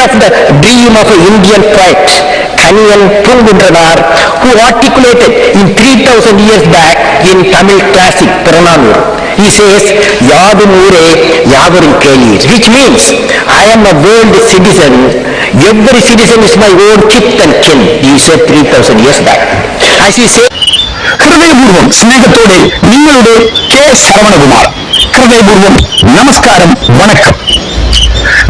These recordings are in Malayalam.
of the dream of an Indian poet, Kaniyan Pungundranar, who articulated in 3000 years back in Tamil classic Purananur. He says, Yadum Ure Yavarum Kelir, which means, I am a world citizen, every citizen is my own kith and kin. He said 3000 years back. As he said, ഹൃദയപൂർവ്വം സ്നേഹത്തോടെ നിങ്ങളുടെ കെ ശരവണകുമാർ. ഹൃദയപൂർവ്വം നമസ്കാരം, വണക്കം.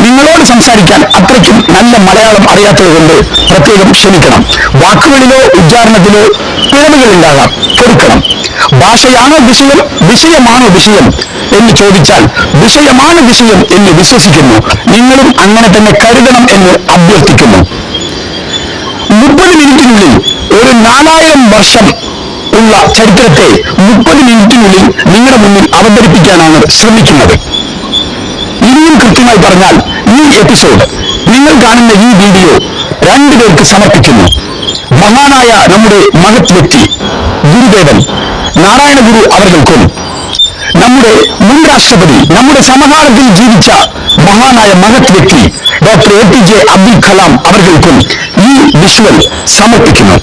നിങ്ങളോട് സംസാരിക്കാൻ അത്രയ്ക്കും നല്ല മലയാളം അറിയാത്തത് കൊണ്ട് പ്രത്യേകം ക്ഷമിക്കണം. വാക്കുകളിലോ ഉച്ചാരണത്തിലോ പിഴവുകൾ ഉണ്ടാകാം, പൊറുക്കണം. ഭാഷയാണോ വിഷയം, വിഷയമാണോ വിഷയം എന്ന് ചോദിച്ചാൽ വിഷയമാണ് വിഷയം എന്ന് വിശ്വസിക്കുന്നു. നിങ്ങളും അങ്ങനെ തന്നെ കരുതണം എന്ന് അഭ്യർത്ഥിക്കുന്നു. 30 മിനിറ്റിനുള്ളിൽ ഒരു 4000 വർഷം ഉള്ള ചരിത്രത്തെ 30 മിനിറ്റിനുള്ളിൽ നിങ്ങളുടെ മുന്നിൽ അവതരിപ്പിക്കാനാണ് ശ്രമിക്കുന്നത്. ഇനിയും കൃത്യമായി പറഞ്ഞാൽ ഈ എപ്പിസോഡ്, നിങ്ങൾ കാണുന്ന ഈ വീഡിയോ 2 പേർക്ക് സമർപ്പിക്കുന്നു. മഹാനായ നമ്മുടെ മഹത് വ്യക്തി ഗുരുദേവൻ നാരായണ ഗുരു അവർക്കും, നമ്മുടെ മുൻ രാഷ്ട്രപതി, നമ്മുടെ സമകാലത്തിൽ ജീവിച്ച മഹാനായ മഹത് വ്യക്തി ഡോക്ടർ APJ അബ്ദുൽ കലാം അവർക്കും ഈ വിഷ്വൽ സമർപ്പിക്കുന്നു.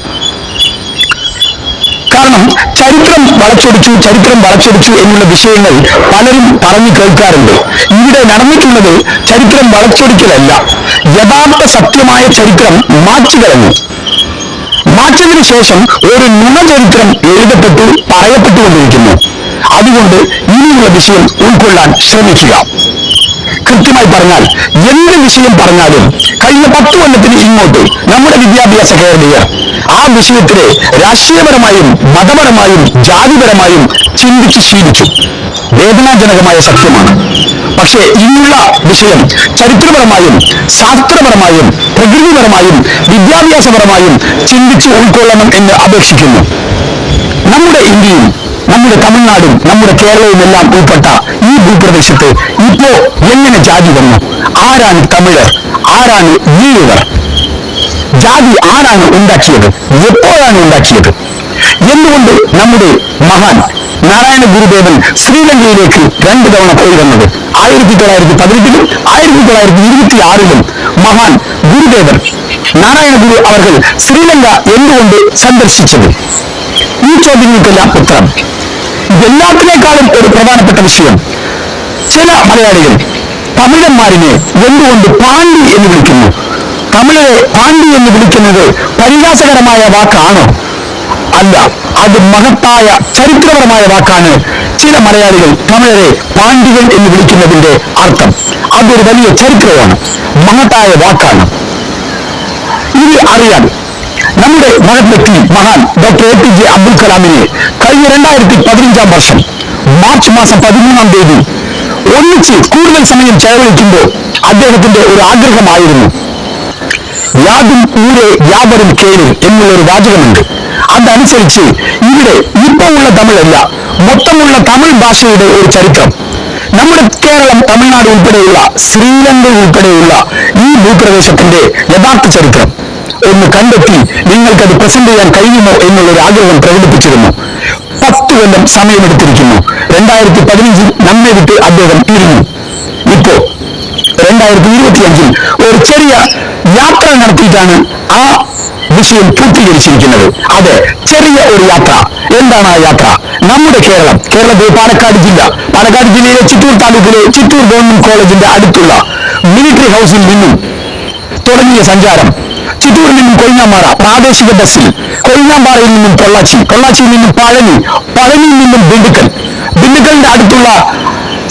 കാരണം ചരിത്രം വളച്ചൊടിച്ചു എന്നുള്ള വിഷയങ്ങൾ പലരും പറഞ്ഞു കേൾക്കാറുണ്ട്. ഇവിടെ നടന്നിട്ടുള്ളത് ചരിത്രം വളച്ചൊടിക്കലല്ല, യഥാർത്ഥ സത്യമായ ചരിത്രം മാറ്റിക്കളഞ്ഞു. മാറ്റിയതിനു ശേഷം ഒരു നുണചരിത്രം എഴുതപ്പെട്ടു പറയപ്പെട്ടുകൊണ്ടിരിക്കുന്നു. അതുകൊണ്ട് ഇനിയുള്ള വിഷയം ഉൾക്കൊള്ളാൻ ശ്രമിക്കുക. കൃത്യമായി പറഞ്ഞാൽ എന്ത് വിഷയം പറഞ്ഞാലും കഴിഞ്ഞ 10 കൊല്ലത്തിന് ഇങ്ങോട്ട് നമ്മുടെ വിദ്യാഭ്യാസ കേരളീയർ ആ വിഷയത്തിലെ രാഷ്ട്രീയപരമായും മതപരമായും ജാതിപരമായും ചിന്തിച്ച് ശീലിച്ചു. വേദനാജനകമായ സത്യമാണ്. പക്ഷേ ഇന്നുള്ള വിഷയം ചരിത്രപരമായും ശാസ്ത്രപരമായും പ്രകൃതിപരമായും വിദ്യാഭ്യാസപരമായും ചിന്തിച്ച് ഉൾക്കൊള്ളണം എന്ന് അപേക്ഷിക്കുന്നു. നമ്മുടെ ഇന്ത്യയും നമ്മുടെ തമിഴ്നാടും നമ്മുടെ കേരളവും എല്ലാം ഉൾപ്പെട്ട ഈ ഭൂപ്രദേശത്ത് ഇപ്പോ എങ്ങനെ ജാതി വന്നു? ആരാണ് തമിഴർ? ആരാണ് ഈഴവർ? ജാതി ആരാണ് ഉണ്ടാക്കിയത്? എപ്പോഴാണ് ഉണ്ടാക്കിയത്? എന്തുകൊണ്ട് നമ്മുടെ മഹാൻ നാരായണ ഗുരുദേവൻ ശ്രീലങ്കയിലേക്ക് 2 തവണ പോയി വന്നത്? 1918 1926 മഹാൻ ഗുരുദേവൻ നാരായണ ഗുരു അവർ ശ്രീലങ്ക എന്തുകൊണ്ട് സന്ദർശിച്ചത്? ഈ ചോദ്യങ്ങൾക്കെല്ലാം ഉത്തരം. എല്ലാത്തിനേക്കാളും ഒരു പ്രധാനപ്പെട്ട വിഷയം, ചില മലയാളികൾ തമിഴന്മാരിനെ എന്തുകൊണ്ട് പാണ്ടി എന്ന് വിളിക്കുന്നു? തമിഴരെ പാണ്ടി എന്ന് വിളിക്കുന്നത് പരിഹാസകരമായ വാക്കാണോ? അല്ല, അത് മഹത്തായ ചരിത്രപരമായ വാക്കാണ്. ചില മലയാളികൾ തമിഴരെ പാണ്ടികൾ എന്ന് വിളിക്കുന്നതിന്റെ അർത്ഥം അതൊരു വലിയ ചരിത്രമാണ്, മഹത്തായ വാക്കാണ്. ഇത് അറിയാൻ നമ്മുടെ മഹത് വ്യക്തി മഹാൻ ഡോക്ടർ APJ അബ്ദുൽ കലാമിനെ കഴിഞ്ഞ 2015 വർഷം മാർച്ച് മാസം 13 തീയതി ഒന്നിച്ച് കൂടുതൽ സമയം ചെലവഴിക്കുമ്പോൾ അദ്ദേഹത്തിന്റെ ഒരു ആഗ്രഹമായിരുന്നു, യാതും ഊരെ യാവരും കേളിൽ എന്നുള്ള ഒരു വാചകമുണ്ട്. അതനുസരിച്ച് ഇവിടെ ഇപ്പോൾ ഉള്ള തമിഴല്ല, മൊത്തമുള്ള തമിഴ് ഭാഷയുടെ ഒരു ചരിത്രം, നമ്മുടെ കേരളം, തമിഴ്നാട് ഉൾപ്പെടെയുള്ള ശ്രീലങ്ക ഉൾപ്പെടെയുള്ള ഈ ഭൂപ്രദേശത്തിന്റെ യഥാർത്ഥ ചരിത്രം ഒന്ന് കണ്ടെത്തി നിങ്ങൾക്കത് പ്രസന്റ് ചെയ്യാൻ കഴിയുമോ എന്നുള്ളൊരു ആഗ്രഹം പ്രകടിപ്പിച്ചിരുന്നു. 10 കൊല്ലം സമയമെടുത്തിരിക്കുന്നു. 2015 നമ്മെ വിട്ട് അദ്ദേഹം പിരിഞ്ഞു. ഇപ്പോ 2025 ഒരു ചെറിയ യാത്ര നടത്തിയിട്ടാണ് ആ വിഷയം പൂർത്തീകരിച്ചിരിക്കുന്നത്. അതെ, ചെറിയ ഒരു യാത്ര. എന്താണ് ആ യാത്ര? നമ്മുടെ കേരളത്തിൽ പാലക്കാട് ജില്ലയിലെ ചിറ്റൂർ താലൂക്കിലെ ചിറ്റൂർ ഗവൺമെന്റ് കോളേജിന്റെ അടുത്തുള്ള മിലിറ്ററി ഹൗസിൽ നിന്നും തുടങ്ങിയ സഞ്ചാരം ചിറ്റൂരിൽ നിന്നും കൊഴിഞ്ഞാമ്പാറ പ്രാദേശിക ബസ്സിൽ, കൊഴിഞ്ഞാമ്പാറയിൽ നിന്നും പൊള്ളാച്ചിയിൽ നിന്നും പഴനിയിൽ നിന്നും ദിണ്ടുക്കലിന്റെ അടുത്തുള്ള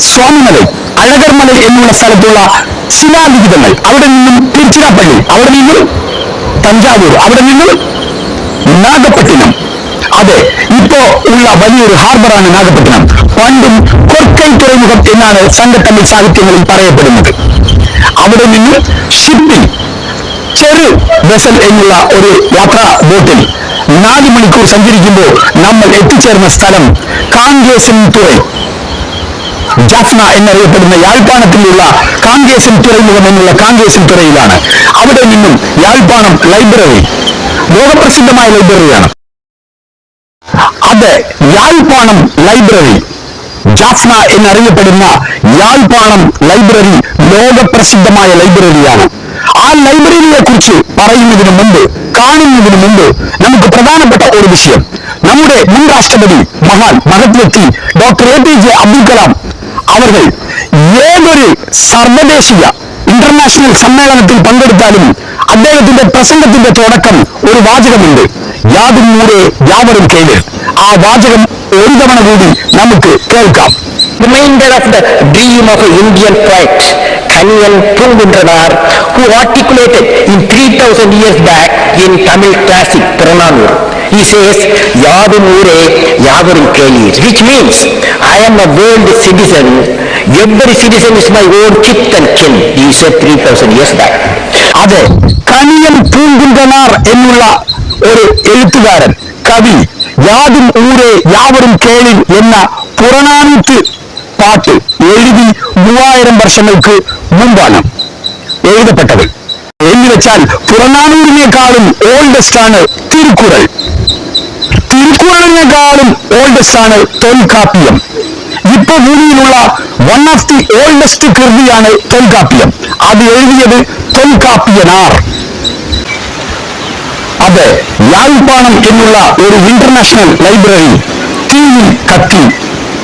സ്വാമിമല, അഴകർമല എന്നുള്ള സ്ഥലത്തുള്ള ശിലാലിഖിതങ്ങൾ, അവിടെ നിന്നും തിരുച്ചിറപ്പള്ളി, അവിടെ നിന്നും തഞ്ചാവൂർ, അവിടെ നിന്നും നാഗപ്പട്ടിനം. അതെ, ഇപ്പോ ഉള്ള വലിയൊരു ഹാർബറാണ് നാഗപ്പട്ടിനം. പണ്ടും കൊർക്കൽ തുറമുഖം എന്നാണ് സംഘത്തമിഴ് സാഹിത്യങ്ങളിൽ പറയപ്പെടുന്നത്. അവിടെ നിന്നും ഷിപ്പിംഗ് ചെറു വെസൽ എന്നുള്ള ഒരു യാത്രാ ബോട്ടിൽ 4 മണിക്കൂർ സഞ്ചരിക്കുമ്പോൾ നമ്മൾ എത്തിച്ചേർന്ന സ്ഥലം കാങ്കേസൻ തുറൈ, ജാഫ്ന എന്നറിയപ്പെടുന്ന യാழ்പ്പാണത്തിലുള്ള കാങ്കേസൻ തുറമുഖം എന്നുള്ള കാങ്കേസൻ തുറയിലാണ്. അവിടെ നിന്നും യാழ்പ്പാണം ലൈബ്രറി, ലോകപ്രസിദ്ധമായ ലൈബ്രറിയാണ്. അതെ, യാழ்പ്പാണം ലൈബ്രറി, ജാഫ്ന എന്നറിയപ്പെടുന്ന യാழ்പ്പാണം ലൈബ്രറി ലോകപ്രസിദ്ധമായ ലൈബ്രറിയാണ്. ആ ലൈബ്രറിയെ കുറിച്ച് പറയുന്നതിന് മുമ്പ് കാണുന്നതിന് മുമ്പ് നമുക്ക് പ്രധാനപ്പെട്ട ഒരു വിഷയം, നമ്മുടെ മുൻ രാഷ്ട്രപതി മഹത് വ്യക്തി ഡോക്ടർ APJ അബ്ദുൽ കലാം അവർ ഏതൊരു സർവദേശീയ ഇന്റർനാഷണൽ സമ്മേളനത്തിൽ പങ്കെടുത്താലും അദ്ദേഹത്തിന്റെ പ്രസംഗത്തിന്റെ തുടക്കം ഒരു വാചകമുണ്ട്, യാതും ഊരേ യാവരും കേള്. ആ വാചകം ഒരു തവണ കൂടി നമുക്ക് കേൾക്കാം. Reminder of the dream of an Indian poet, Kaniyan Pungundranar, who articulated in 3000 years back in Tamil classic Purananur. He says, Yadum Ure Yavarum Keli, which means, I am a world citizen, every citizen is my own kith and kin, he said 3000 years back. അതെ, കനിയൻ പൂങ്കുണ്ടനാർ എന്നുള്ള ഒരു എഴുത്തുകാരൻ, കവി യാതും ഊരെ യാവരും കേളിൽ എന്ന പുറനാനൂറ്റ് പാട്ട് എഴുതി 3000 വർഷങ്ങൾക്ക് മുമ്പാണ് എഴുതപ്പെട്ടത്. എന്ന് വെച്ചാൽ പുറനാനൂരിനേക്കാളും ഓൾഡസ്റ്റ് ആണ് തിരുക്കുറൾ, തിരുക്കുറളിനേക്കാളും ഓൾഡസ്റ്റ് ആണ് തൊൽക്കാപ്പിയം. ഇപ്പൊ ഭൂമിയിലുള്ള വൺ ഓഫ് ദി ഓൾഡസ്റ്റ് കൃതിയാണ് തൊൽക്കാപ്പിയം. അത് എഴുതിയത് തൊൽക്കാപ്പിയനാർ. അതെ, യാழ்പ്പാണം എന്നുള്ള ഒരു ഇന്റർനാഷണൽ ലൈബ്രറി തീയിൽ കത്തി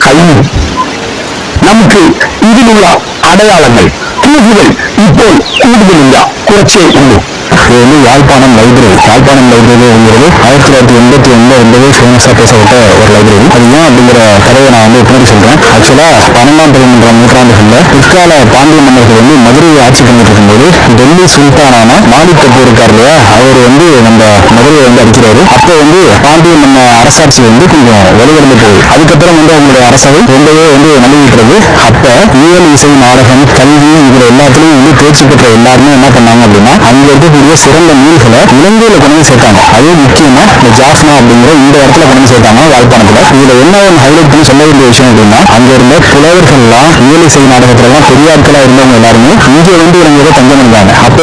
കഴിഞ്ഞു. നമുക്ക് ഇതിനുള്ള അടയാളങ്ങൾ, പ്രൂഫുകൾ ഇപ്പോൾ കൂടുതലില്ല, കുറച്ചേ ഉള്ളൂ. யாழ்ப்பாணம் லைப்ரரி அப்படிங்கிறது 1981 ஃபேமஸாக பேசப்பட்ட ஒரு லைப்ரரி. அது ஏன் அப்படிங்கிற கதையை நான் பின்னாடி சொல்றேன். ஆக்சுவலா 12ஆம் நூற்றாண்டுகளில் பிற்கால பாண்டிய மன்னர்கள் மதுரையை ஆட்சி பண்ணிட்டு இருக்கும்போது டெல்லி சுல்தானான மாலிக் கபூர் இருக்கார் இல்லையா, அவர் நம்ம மதுரையை அடிக்கிறாரு. அப்போ பாண்டிய மன்ன அரசாட்சி கொஞ்சம் வலுவிழந்து போகுது. அதுக்கப்புறம் அவங்களுடைய அரசவை ரொம்பவே நழுவிட்டுறது. அப்ப இயல், இசை, நாடகம், கல்வி இதுல எல்லாத்துலயும் தேர்ச்சி பெற்ற எல்லாருமே என்ன பண்ணாங்க அப்படின்னா அங்க இருக்கக்கூடிய சிறந்த நூல்களை இலங்கையில கொண்டு சேர்த்தாங்க. அது முக்கியமா இந்த ஜாஃப்னா அப்படிங்கிற இந்த இடத்துல கொண்டு சேர்த்தாங்க யாழ்ப்பாணத்துல. இதுல என்ன ஒன்று ஹைலைட் பண்ணி சொல்ல வேண்டிய விஷயம் அப்படின்னா, அங்க இருந்த புலவர்கள்லாம் இயல், இசை, நாடகத்துல எல்லாம் பெரிய ஆட்களா இருந்தவங்க எல்லாருமே இங்க இலங்கையில தங்கம் இருந்தாங்க. அப்ப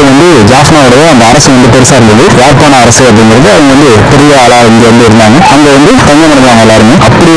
ஜாஃப்னாவுடைய அந்த அரசு பெருசா இருந்தது. யாழ்ப்பாண அரசு அப்படிங்கிறது அவங்க பெரிய ஆளா இங்க இருந்தாங்க. அங்க தங்கம் இருந்தாங்க எல்லாருமே. அப்படி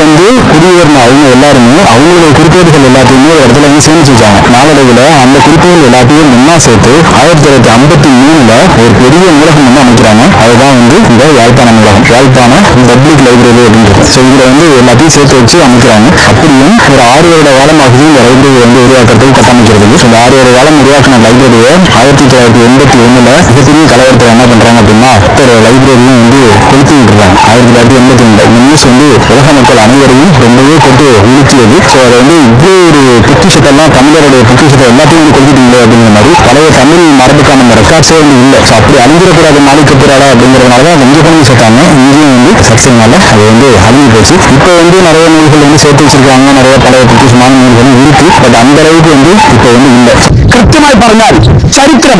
குடியேறின அவங்க எல்லாருமே அவங்களுடைய குறிப்பேடுகள் எல்லாத்தையுமே ஒரு இடத்துல சேமிச்சு வச்சாங்க. நாளடைவில் அந்த குறிப்புகள் எல்லாத்தையும் ஒன்னா சேர்த்து 1953 ஒரு பெரிய நூலகம் அமைக்கிறாங்க. அதுதான் இந்த யாழ்ப்பாண நூலகம், யாழ்ப்பாண பப்ளிக் லைப்ரரி அப்படின்றது. ஸோ இதுல எல்லாத்தையும் சேர்த்து வச்சு அமைக்கிறாங்க. அப்படியும் ஒரு 6 வருட காலமாகுது இந்த லைப்ரரி உருவாக்குறதுக்கு கட்டமைக்கிறது. இந்த 6 வருட காலம் உருவாக்கின லைப்ரரியை 1981 மிகப்பெரிய கலவரத்தில் என்ன பண்றாங்க அப்படின்னா அத்தனை லைப்ரரியும் கொளுத்தி விட்டுறாங்க. 1982 இந்த நியூஸ் உலக மக்கள் அனைவரையும் ரொம்பவே கொண்டு உலுக்கியது. ஸோ அதை இவ்வளோ ஒரு பொக்கிஷத்தெல்லாம், தமிழருடைய பொக்கிஷத்தை எல்லாத்தையும் கொளுத்திட்டீங்களே அப்படிங்கிற மாதிரி பழைய தமிழ் மரபுக்கான அந்த ரெக்கார்ட்ஸே இல்லை. ஸோ அப்படி அழிஞ்சிடக்கூடாது மாலிக் கபூரால அப்படிங்கிறதுனால தான் இங்கே கொண்டு சேர்த்தாங்க. இங்கேயும் சர்ச்சைனால அது அழிஞ்சு போச்சு. இப்போ நிறைய நூல்கள் சேர்த்து வச்சிருக்காங்க, நிறைய பழைய பொக்கிஷமான நூல்களும் இருக்கு. பட் அந்த அளவுக்கு இப்போ இல்லை. കൃത്യമായി പറഞ്ഞാൽ ചരിത്രം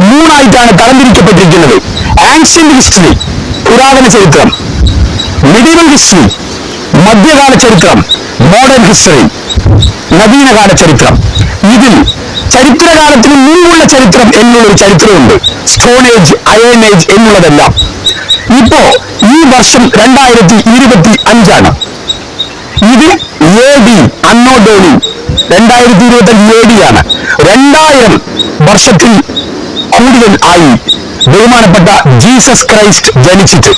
3 ആയിട്ടാണ് തരംതിരിക്കപ്പെട്ടിരിക്കുന്നത്. ആൻഷ്യന്റ് ഹിസ്റ്ററി, പുരാതന ചരിത്രം; മിഡീവൽ ഹിസ്റ്ററി, മധ്യകാല ചരിത്രം; മോഡേൺ ഹിസ്റ്ററി, നവീനകാല ചരിത്രം. ഇതിൽ ചരിത്രകാലത്തിന് മുമ്പുള്ള ചരിത്രം എന്നുള്ളൊരു ചരിത്രമുണ്ട്. സ്റ്റോൺ ഏജ്, അയൺ ഏജ് എന്നുള്ളതെല്ലാം. ഇപ്പോ ഈ വർഷം 2025 ഇത് AD അന്നോ ഡോണി 2025 AD ആണ്. 2000 വർഷത്തിൽ കൂടുതൽ ആയി ബഹുമാനപ്പെട്ട ജീസസ് ക്രൈസ്റ്റ് ജനിച്ചിട്ട്.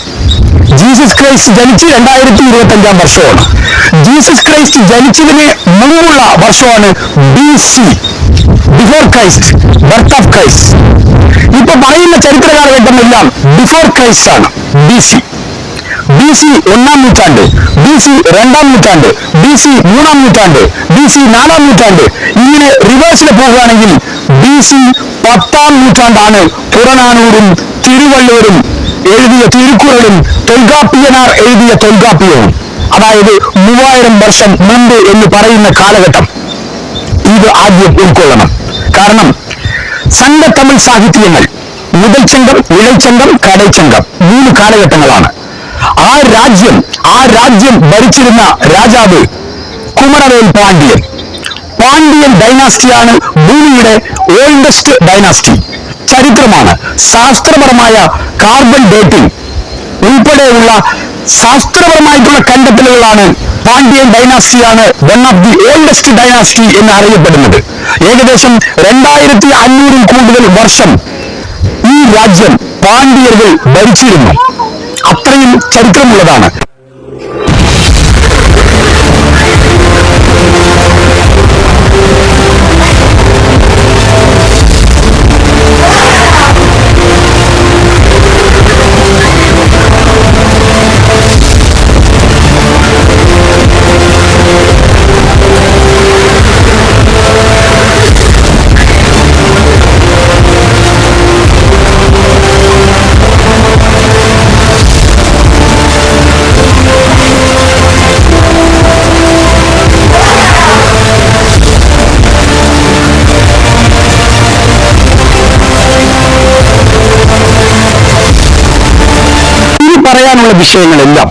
ജീസസ് ക്രൈസ്റ്റ് ജനിച്ച് 2025 വർഷമാണ്. ജീസസ് ക്രൈസ്റ്റ് ജനിച്ചതിന് മുമ്പുള്ള വർഷമാണ് BC, before Christ, birth of Christ. ഇപ്പൊ പറയുന്ന ചരിത്ര കാലഘട്ടമെല്ലാം ബിഫോർ ക്രൈസ്റ്റ് ആണ്. BC 1-ാം നൂറ്റാണ്ട്, BC 2-ാം നൂറ്റാണ്ട്, BC 3-ാം നൂറ്റാണ്ട്, BC 4-ാം നൂറ്റാണ്ട്. ഇങ്ങനെ റിവേഴ്സിൽ പോകുകയാണെങ്കിൽ BC 10-ാം നൂറ്റാണ്ടാണ് പുറനാനൂരും തിരുവള്ളുവരും എഴുതിയ തിരുക്കുറളും തൊൽക്കാപ്പിയനാർ എഴുതിയ തൊൽക്കാപ്പിയവും. അതായത് 3000 വർഷം മുമ്പ് എന്ന് പറയുന്ന കാലഘട്ടം. ഇത് ആദ്യം ഉൾക്കൊള്ളണം. കാരണം സംഘത്തമിഴ് സാഹിത്യങ്ങൾ മുതൽച്ചങ്കം, ഇഴച്ചങ്കം, കടൈച്ചങ്കം 3 കാലഘട്ടങ്ങളാണ്. ആ രാജ്യം ഭരിച്ചിരുന്ന രാജാവ് കുമരവേൽ പാണ്ഡ്യൻ. പാണ്ഡ്യൻ ഡൈനാസ്റ്റിയാണ് ഭൂമിയുടെ ഓൾഡസ്റ്റ് ഡൈനാസ്റ്റി. ചരിത്രമാണ്. ശാസ്ത്രപരമായ കാർബൺ ഡേറ്റിംഗ് ഉൾപ്പെടെയുള്ള ശാസ്ത്രപരമായിട്ടുള്ള കണ്ടെത്തലുകളാണ് പാണ്ഡ്യൻ ഡൈനാസ്റ്റിയാണ് one of the oldest dynasty എന്ന് അറിയപ്പെടുന്നത്. ഏകദേശം 2500 കൂടുതൽ വർഷം രാജ്യം പാണ്ഡ്യர்கள் ഭരിച്ചിരുന്നു. അത്രയും ചരിത്രമുള്ളതാണ്. പറയാനുള്ള വിഷയങ്ങളെല്ലാം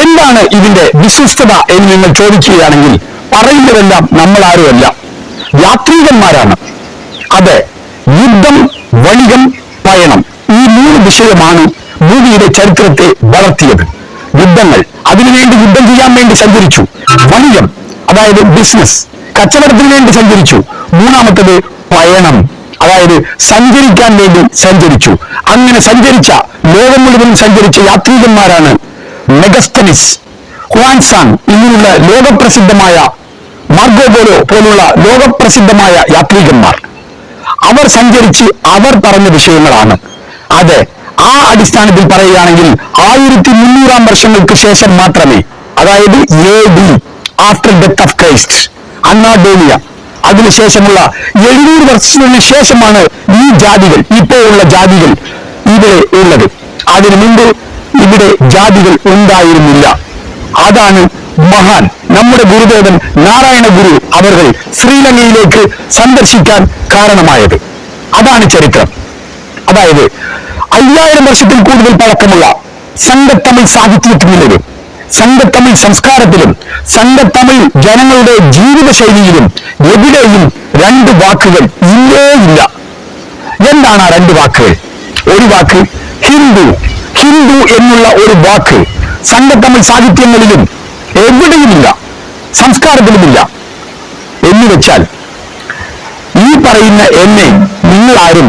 എന്താണ് ഇതിന്റെ വിശിഷ്ടത എന്ന് നിങ്ങൾ ചോദിക്കുകയാണെങ്കിൽ പറയുന്നതെല്ലാം നമ്മൾ ആരുമല്ല, യാത്രികന്മാരാണ്. അതെ, യുദ്ധം, വണികം, പയണം, ഈ 3 വിഷയമാണ് ഭൂമിയുടെ ചരിത്രത്തെ വളർത്തിയത്. യുദ്ധങ്ങൾ, അതിനുവേണ്ടി യുദ്ധം ചെയ്യാൻ വേണ്ടി സഞ്ചരിച്ചു. വണികം, അതായത് ബിസിനസ്, കച്ചവടത്തിന് വേണ്ടി സഞ്ചരിച്ചു. മൂന്നാമത്തത് പയണം, അതായത് സഞ്ചരിക്കാൻ വേണ്ടി സഞ്ചരിച്ചു. അങ്ങനെ സഞ്ചരിച്ച, ലോകം മുഴുവൻ സഞ്ചരിച്ച യാത്രികന്മാരാണ് മെഗസ്തനിസ്, ഹുവാൻസാങ് ഇങ്ങനെയുള്ള ലോകപ്രസിദ്ധമായ, മാർഗോ പോലോ പോലുള്ള ലോകപ്രസിദ്ധമായ യാത്രികന്മാർ. അവർ സഞ്ചരിച്ച് അവർ പറഞ്ഞ വിഷയങ്ങളാണ്. അതെ, ആ അടിസ്ഥാനത്തിൽ പറയുകയാണെങ്കിൽ 1300 വർഷങ്ങൾക്ക് ശേഷം മാത്രമേ, അതായത് AD, after death of Christ, അന്നാഡോലിയ, അതിനുശേഷമുള്ള 700 വർഷത്തിന് ശേഷമാണ് ഈ ജാതികൾ, ഇപ്പോൾ ഉള്ള ജാതികൾ ഇവിടെ ഉള്ളത്. അതിനു മുമ്പ് ഇവിടെ ജാതികൾ ഉണ്ടായിരുന്നില്ല. അതാണ് മഹാൻ നമ്മുടെ ഗുരുദേവൻ നാരായണ ഗുരു അവർ ശ്രീലങ്കയിലേക്ക് സന്ദർശിക്കാൻ കാരണമായത്. അതാണ് ചരിത്രം. അതായത് 5000 വർഷത്തിൽ കൂടുതൽ പഴക്കമുള്ള സംഘത്തമിഴ് സാഹിത്യത്തിലും സംഘത്തമിഴ് സംസ്കാരത്തിലും സംഘത്തമിഴ് ജനങ്ങളുടെ ജീവിത ശൈലിയിലും എവിടെയും 2 വാക്കുകൾ ഇല്ലേ ഇല്ല. എന്താണ് ആ 2 വാക്കുകൾ? ഒരു വാക്ക് ഹിന്ദു. ഹിന്ദു എന്നുള്ള ഒരു വാക്ക് സംഘത്തമിഴ് സാഹിത്യങ്ങളിലും എവിടെയുമില്ല, സംസ്കാരത്തിലുമില്ല. എന്ന് വെച്ചാൽ ഈ പറയുന്ന എന്നെ നിങ്ങളാരും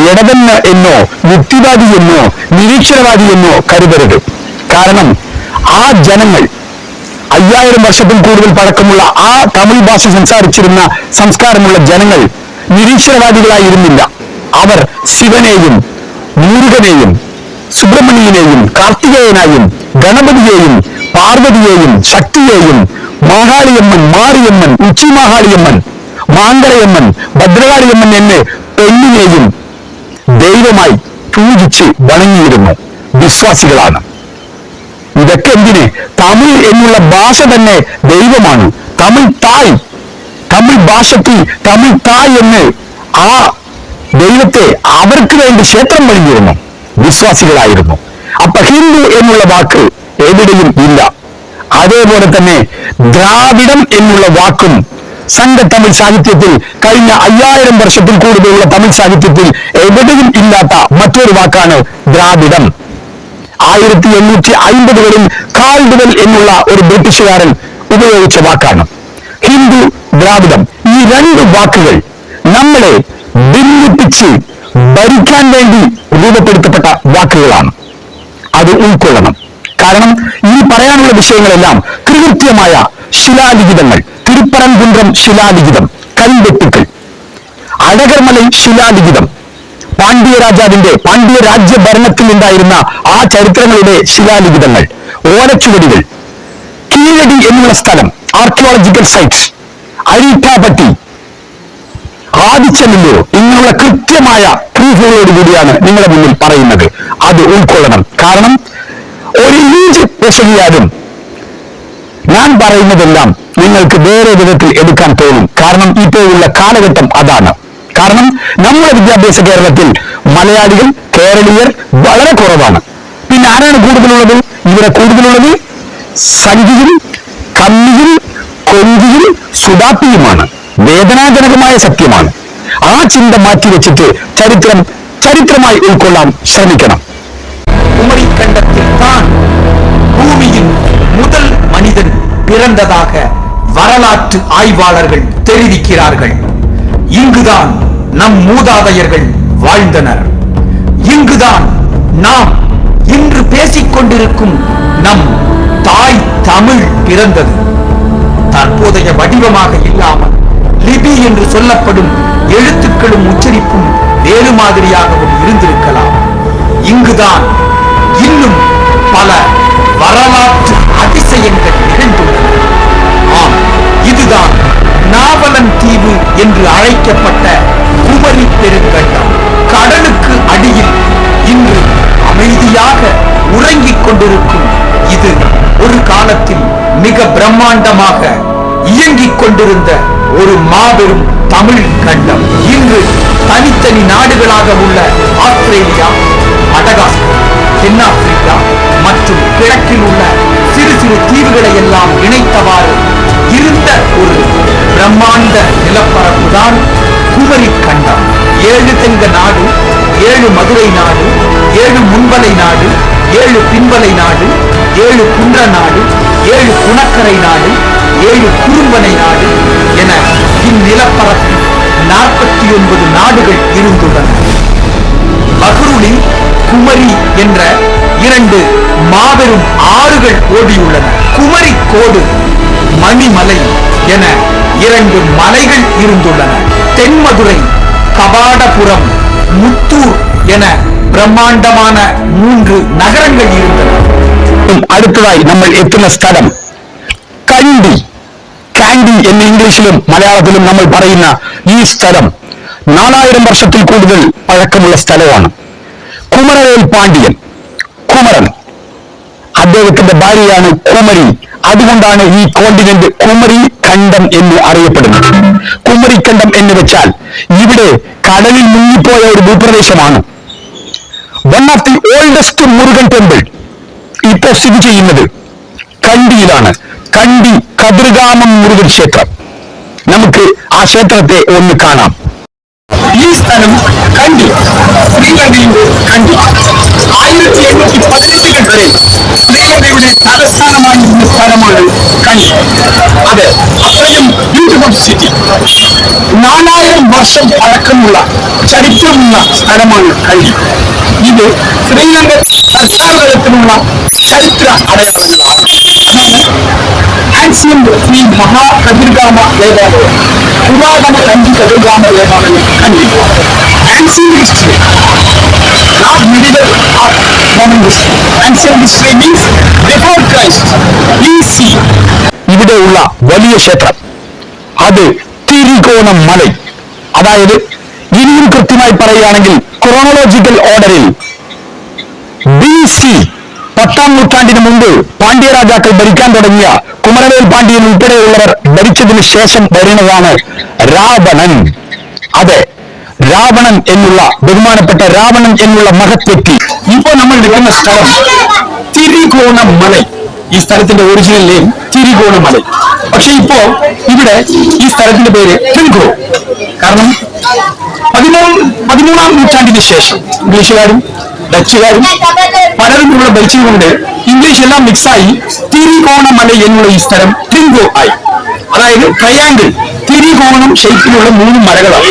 ഇടവെന്ന് എന്നോ യുക്തിവാദി എന്നോ നിരീക്ഷണവാദി എന്നോ കരുതരുത്. കാരണം ആ ജനങ്ങൾ 5000 വർഷത്തിൽ കൂടുതൽ പഴക്കമുള്ള ആ തമിഴ് ഭാഷ സംസാരിച്ചിരുന്ന സംസ്കാരമുള്ള ജനങ്ങൾ നിരീക്ഷണവാദികളായിരുന്നില്ല. അവർ ശിവനെയും മുരുകനെയും സുബ്രഹ്മണ്യനെയും കാർത്തികേയനായും ഗണപതിയെയും പാർവതിയെയും ശക്തിയെയും മാഹാളിയമ്മൻ, മാറിയമ്മൻ, ഉച്ചിമാഹാളിയമ്മൻ, മാങ്കരയമ്മൻ, ഭദ്രകാളിയമ്മൻ എന്ന് പെണ്ണിനെയും ദൈവമായി പൂജിച്ച് വണങ്ങിയിരുന്നു വിശ്വാസികളാണ്. ഇതൊക്കെ എന്തിന്? തമിഴ് എന്നുള്ള ഭാഷ തന്നെ ദൈവമാണ്. തമിഴ് തായ്, തമിഴ് ഭാഷയ്ക്ക് തമിഴ് തായ് എന്ന് ആ ദൈവത്തെ അവർക്ക് വേണ്ടി ക്ഷേത്രം പണിഞ്ഞിരുന്നു വിശ്വാസികളായിരുന്നു. അപ്പൊ ഹിന്ദു എന്നുള്ള വാക്ക് എവിടെയും ഇല്ല. അതേപോലെ തന്നെ ദ്രാവിഡം എന്നുള്ള വാക്കും സംഘത്തമിഴ് സാഹിത്യത്തിൽ കഴിഞ്ഞ 5000 വർഷത്തിൽ കൂടുതലുള്ള തമിഴ് സാഹിത്യത്തിൽ എവിടെയും ഇല്ലാത്ത മറ്റൊരു വാക്കാണ് ദ്രാവിഡം. 1850കളിൽ കാൾഡ്വെൽ എന്നുള്ള ഒരു ബ്രിട്ടീഷുകാരൻ ഉപയോഗിച്ച വാക്കാണ്. ഹിന്ദു, ദ്രാവിഡം, ഈ 2 വാക്കുകൾ നമ്മളെ ഭിന്നിപ്പിച്ച് ഭരിക്കാൻ വേണ്ടി രൂപപ്പെടുത്തപ്പെട്ട വാക്കുകളാണ്. അത് ഉൾക്കൊള്ളണം. കാരണം ഈ പറയാനുള്ള വിഷയങ്ങളെല്ലാം കൃത്യമായ ശിലാലിഖിതങ്ങൾ, തിരുപ്പരംകുന്றம் ശിലാലിഖിതം, കൽവെട്ടുക്കൾ, അഴകർമലൈ ശിലാലിഖിതം, പാണ്ഡ്യ രാജാവിന്റെ പാണ്ഡ്യ രാജ്യ ഭരണത്തിൽ ഉണ്ടായിരുന്ന ആ ചരിത്രങ്ങളുടെ ശിലാലിഖിതങ്ങൾ, ഓലച്ചുവടികൾ, കീഴടി എന്നുള്ള സ്ഥലം, ആർക്കിയോളജിക്കൽ സൈറ്റ്സ്, അരിക്കാപട്ടി, ആദിച്ചനെല്ലൂർ, ഇങ്ങനെയുള്ള കൃത്യമായ പ്രൂഫുകളോടുകൂടിയാണ് നിങ്ങളുടെ മുന്നിൽ പറയുന്നത്. അത് ഉൾക്കൊള്ളണം. കാരണം ഒരു ഇഞ്ച് പെശകിയാലും ഞാൻ പറയുന്നതെല്ലാം നിങ്ങൾക്ക് വേറെ വിധത്തിൽ എടുക്കാൻ തോന്നും. കാരണം ഇപ്പോഴുള്ള കാലഘട്ടം അതാണ്. കാരണം നമ്മുടെ വിദ്യാഭ്യാസ കേരളത്തിൽ മലയാളികൾ, കേരളീയർ വളരെ കുറവാണ്. പിന്നെ ആരാണ് കൂടുതലുള്ളത്? ഇവിടെ കൂടുതലുള്ളത് സംഖ്യയും കമ്മിയും കൊഞ്ചിയും സുഡാപ്പിയുമാണ്. വേദനാജനകമായ സത്യമാണ്. ആ ചിന്ത മാറ്റിവെച്ചിട്ട് ചരിത്രമായി ഉൾക്കൊള്ളാൻ ശ്രമിക്കണം. குமரிக்கண்டத்தில் தான் பூமியின் முதல் மனிதன் பிறந்ததாக வரலாற்று ஆய்வாளர்கள் தெரிவிக்கிறார்கள். இங்குதான் நம் மூதாதையர்கள் வாழ்ந்தனர். இங்குதான் நாம் இன்று பேசிக் கொண்டிருக்கும் நம் தாய் தமிழ் பிறந்தது. தற்போதைய வடிவமாக இல்லாமல் லிபி என்று சொல்லப்படும் எழுத்துக்களும் உச்சரிப்பும் வேறு மாதிரியாகவும் இருந்திருக்கலாம். இங்குதான் இன்னும் பல வரலாற்று அதிசயங்கள் நிகழ்ந்துள்ளன. ஆம், இதுதான் நாவலன் தீவு என்று அழைக்கப்பட்ட குமரி பெருங்கண்டம். கடலுக்கு அடியில் இன்று அமைதியாக உறங்கிக் கொண்டிருக்கும் இது ஒரு காலத்தில் மிக பிரம்மாண்டமாக இயங்கிக் கொண்டிருந்த ஒரு மாபெரும் தமிழ் கண்டம். இன்று தனித்தனி நாடுகளாக உள்ள ஆஸ்திரேலியா, மடகாஸ்கர், தென்னாப்பிரிக்கா மற்றும் கிழக்கில் உள்ள சிறு சிறு தீவுகளை எல்லாம் இணைத்தவாறு இருந்த ஒரு பிரம்மாண்ட நிலப்பரப்புதான் குமரி கண்டம். 7 தெங்க நாடு, 7 மதுரை நாடு, 7 முன்பலை நாடு, 7 பின்பலை நாடு, 7 குன்ற நாடு, 7 குணக்கரை நாடு, 7 குறும்பனை நாடு என இந்நிலப்பரப்பில் 49 நாடுகள் இருந்துள்ளன. பஹ்ருலில் குமரி என்ற 2 மாபெரும் ஆறுகள் ஓடியுள்ளன. குமரி கோடு, மணிமலை என 2 மலைகள் இருந்துள்ளன. தென்மதுரை, கபாடபுரம், முத்தூர் என பிரம்மாண்டமான 3 நகரங்கள் இருந்தன. അടുത്തതായി നമ്മൾ എത്തുന്ന സ്ഥലം കണ്ടി. കാൻഡി എന്ന് ഇംഗ്ലീഷിലും മലയാളത്തിലും നമ്മൾ പറയുന്ന ഈ സ്ഥലം 4000 വർഷത്തിൽ കൂടുതൽ പഴക്കമുള്ള സ്ഥലമാണ്. കുമരവേൽ പാണ്ഡ്യൻ, കുമരൻ, അദ്ദേഹത്തിന്റെ ഭാര്യയാണ് കുമരി. അതുകൊണ്ടാണ് ഈ കോണ്ടിനെന്റ് കുമരി ഖണ്ഡം എന്ന് അറിയപ്പെടുന്നത്. കുമരിഖണ്ഡം എന്ന് വെച്ചാൽ ഇവിടെ കടലിൽ മുങ്ങിപ്പോയ ഒരു ഭൂപ്രദേശമാണ്. One of the oldest Murugan temple ഇപ്പോ സ്ഥിതി ചെയ്യുന്നത് കണ്ടിയിലാണ്. കണ്ടി കതിർഗാമം മുരുകൻ ക്ഷേത്രം. നമുക്ക് ആ ക്ഷേത്രത്തെ ഒന്ന് കാണാം. ഈ സ്ഥലം കണ്ടി, ശ്രീലങ്കയുടെ കണ്ടി 1818 വരെ ശ്രീലങ്കയുടെ തലസ്ഥാനമായിരുന്ന സ്ഥലമാണ് കണ്ടി. അത് അത്രയും ബ്യൂട്ടിഫുൾ സിറ്റി. 4000 വർഷം പഴക്കമുള്ള ചരിത്രമുള്ള സ്ഥലമാണ് കണ്ടി. ഇത് ശ്രീലങ്കൻ സർക്കാർ തലത്തിലുള്ള ചരിത്ര അടയാളമാണ്. ആൻഷ്യന്റ് ശ്രീ മഹാകതിർഗാമ ദേവാലയം, പുരാതന കണ്ടി കതിർഗാമ ദേവാലയം Kandy. Ancient history, not medieval or modern history. Ancient history means before Christ, BC. ഇവിടെയുള്ള വലിയ ക്ഷേത്രം അത് തിരികോണം മല. അതായത് ഇനിയും കൃത്യമായി പറയുകയാണെങ്കിൽ ക്രോണോളജിക്കൽ ഓർഡറിൽ BC 10ാം നൂറ്റാണ്ടിന് മുമ്പ് പാണ്ഡ്യ രാജാക്കൾ ഭരിക്കാൻ തുടങ്ങിയ കുമരവേൽ പാണ്ഡ്യൻ ഉൾപ്പെടെയുള്ളവർ ഭരിച്ചതിന് ശേഷം വരുന്നതാണ് രാവണൻ. അതെ, രാവണൻ എന്നുള്ള ബഹുമാനപ്പെട്ട രാവണൻ എന്നുള്ള മഹത് വ്യക്തി. ഇപ്പോ നമ്മൾ നിൽക്കുന്ന സ്ഥലം തിരികോണം മല. ഈ സ്ഥലത്തിന്റെ ഒറിജിനൽ നെയിം തിരികോണം മല. പക്ഷെ ഇപ്പോ ഇവിടെ ഈ സ്ഥലത്തിന്റെ പേര് ട്രിങ്കോ. കാരണം 13ാം നൂറ്റാണ്ടിന് ശേഷം ഇംഗ്ലീഷുകാരും ഡച്ചുകാരും പലരും ഇവിടെ ഭരിച്ചതുകൊണ്ട് ഇംഗ്ലീഷ് എല്ലാം മിക്സായി തിരികോണമല എന്നുള്ള ഈ സ്ഥലം ട്രിങ്കോ ആയി. അതായത് ട്രയാങ്കിൾ, തിരികോണം ഷേപ്പിലുള്ള 3 മലകളാണ്.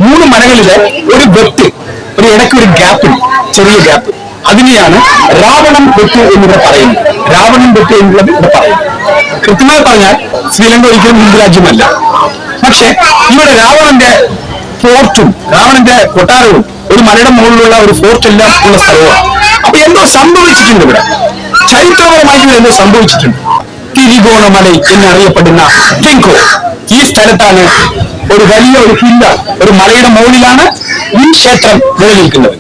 3 മലകളിലെ ഒരു വെട്ട്, ഒരു ഇടയ്ക്ക് ഒരു ഗ്യാപ്പ്, ചെറിയ ഗ്യാപ്പ്, അതിനെയാണ് രാവണൻ വെട്ട് എന്നിവിടെ പറയുന്നത്. രാവണൻ വെട്ട് എന്നുള്ളത് ഇവിടെ പറയുന്നത്. കൃത്യമായി പറഞ്ഞാൽ ശ്രീലങ്ക ഒരിക്കലും ഹിന്ദു രാജ്യമല്ല. പക്ഷെ ഇവിടെ രാവണന്റെ ഫോർട്ടും രാവണന്റെ കൊട്ടാരവും ഒരു മലയുടെ മുകളിലുള്ള ഒരു ഫോർട്ട് എല്ലാം ഉള്ള സ്ഥലമാണ്. അപ്പൊ എന്തോ സംഭവിച്ചിട്ടുണ്ട് ഇവിടെ, ചരിത്രപരമായിട്ട് എന്തോ സംഭവിച്ചിട്ടുണ്ട്. തിരികോണമല എന്നറിയപ്പെടുന്ന ടിങ്കോ ഈ സ്ഥലത്താണ് ഒരു വലിയ ഒരു ഹില്ല, ഒരു മലയുടെ മുകളിലാണ് ഈ ക്ഷേത്രം നിലനിൽക്കുന്നത്.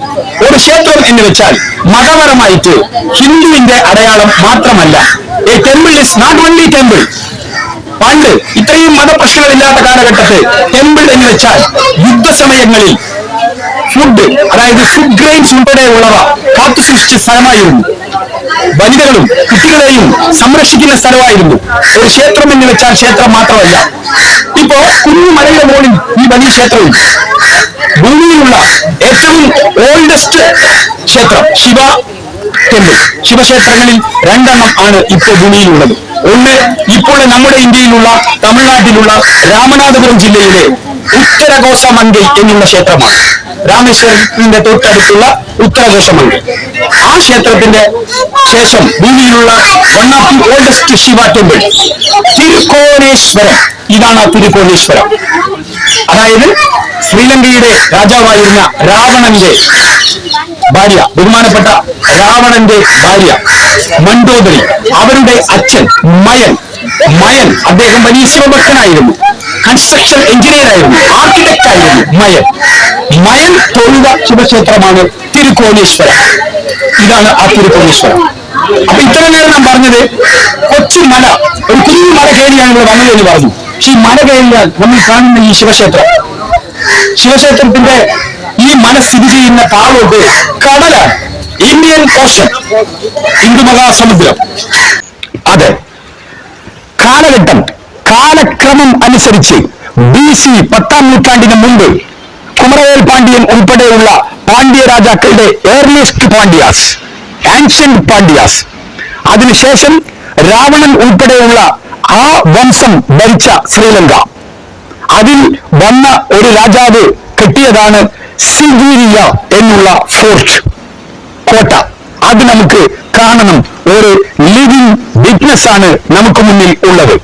ഒരു ക്ഷേത്രം എന്ന് വെച്ചാൽ മതപരമായിട്ട് ഹിന്ദുവിന്റെ അടയാളം മാത്രമല്ല. A temple is not only temple. പണ്ട് ഇത്രയും മതപ്രശ്നങ്ങളില്ലാത്ത കാലഘട്ടത്തിൽ ടെമ്പിൾ എന്ന് വെച്ചാൽ യുദ്ധസമയങ്ങളിൽ ഫുഡ്, അതായത് ഫുഡ് ഗ്രെയിൻസ് ഉൾപ്പെടെയുള്ളവ കാത്തു സൂക്ഷിച്ച സ്ഥലമായിരുന്നു. വനിതകളും കുട്ടികളെയും സംരക്ഷിക്കുന്ന സ്ഥലമായിരുന്നു. ഒരു ക്ഷേത്രം എന്ന് വെച്ചാൽ ക്ഷേത്രം മാത്രമല്ല. ഇപ്പോ കുഞ്ഞു മലയുടെ മുകളിൽ ഈ വലിയ ക്ഷേത്രവും ഭൂമിയിലുള്ള ഏറ്റവും ഓൾഡസ്റ്റ് ക്ഷേത്രം ശിവ ടെമ്പിൾ, ശിവക്ഷേത്രങ്ങളിൽ 2 ആണ് ഇപ്പോൾ ഭൂമിയിലുള്ളത്. ഒന്ന് ഇപ്പോൾ നമ്മുടെ ഇന്ത്യയിലുള്ള തമിഴ്നാട്ടിലുള്ള രാമനാഥപുരം ജില്ലയിലെ ഉത്തരഘോഷമങ്കൈ എന്നുള്ള ക്ഷേത്രമാണ്. രാമേശ്വരത്തിന്റെ തൊട്ടടുത്തുള്ള ഉത്തരഘോഷമങ്കൈ. ആ ക്ഷേത്രത്തിന്റെ ശേഷം ഭൂമിയിലുള്ള one of the oldest Shiva temple Thirukoneswaram. ഇതാണ് തിരുക്കോണേശ്വരം. അതായത് ശ്രീലങ്കയുടെ രാജാവായിരുന്ന രാവണന്റെ ഭാര്യ, ബഹുമാനപ്പെട്ട രാവണന്റെ ഭാര്യ മണ്ഡോദരി, അവരുടെ അച്ഛൻ മയൻ അദ്ദേഹം വലിയ ശിവഭക്തനായിരുന്നു, കൺസ്ട്രക്ഷൻ എഞ്ചിനീയർ ആയിരുന്നു, ആർക്കിടെക്ട് ആയിരുന്നു. മയൻ തൊഴുത ശിവക്ഷേത്രമാണ് തിരുക്കോണേശ്വരം. ഇതാണ് ആ തിരുക്കോണേശ്വരം. അപ്പൊ ഇത്ര നേരം ഞാൻ പറഞ്ഞത് കൊച്ചു മല, ഒരു കുഞ്ഞു മല കയറിയാണ് ഇവിടെ വന്നത് എന്ന് പറഞ്ഞു. പക്ഷെ ഈ മല കയറിയാൽ നമ്മൾ കാണുന്ന ഈ ശിവക്ഷേത്രത്തിന്റെ ഈ മല സ്ഥിതി ചെയ്യുന്ന താഴോട്ട് കടലാണ്, ഇന്ത്യൻ ഓഷൻ, ഹിന്ദു മഹാസമുദ്രം. അതെ, കാലക്രമം അനുസരിച്ച് BC 10-ാം നൂറ്റാണ്ടിന് മുമ്പ് കുമരവേൽ പാണ്ഡ്യൻ ഉൾപ്പെടെയുള്ള പാണ്ഡ്യ രാജാക്കളുടെ ഏർലിയസ്റ്റ് പാണ്ഡ്യാസ്, ആൻഷ്യന്റ് പാണ്ഡ്യാസ്, അതിനുശേഷം രാവണൻ ഉൾപ്പെടെയുള്ള ആ വംശം ഭരിച്ച ശ്രീലങ്ക, അതിൽ വന്ന ഒരു രാജാവ് കെട്ടിയതാണ് സിഗിരിയ എന്നുള്ള ഫോർട്ട്, കോട്ട. അത് നമുക്ക് കാണണം. ഒരു ലിവിംഗ് വിറ്റ്നസ് ആണ് നമുക്ക് മുന്നിൽ ഉള്ളത്.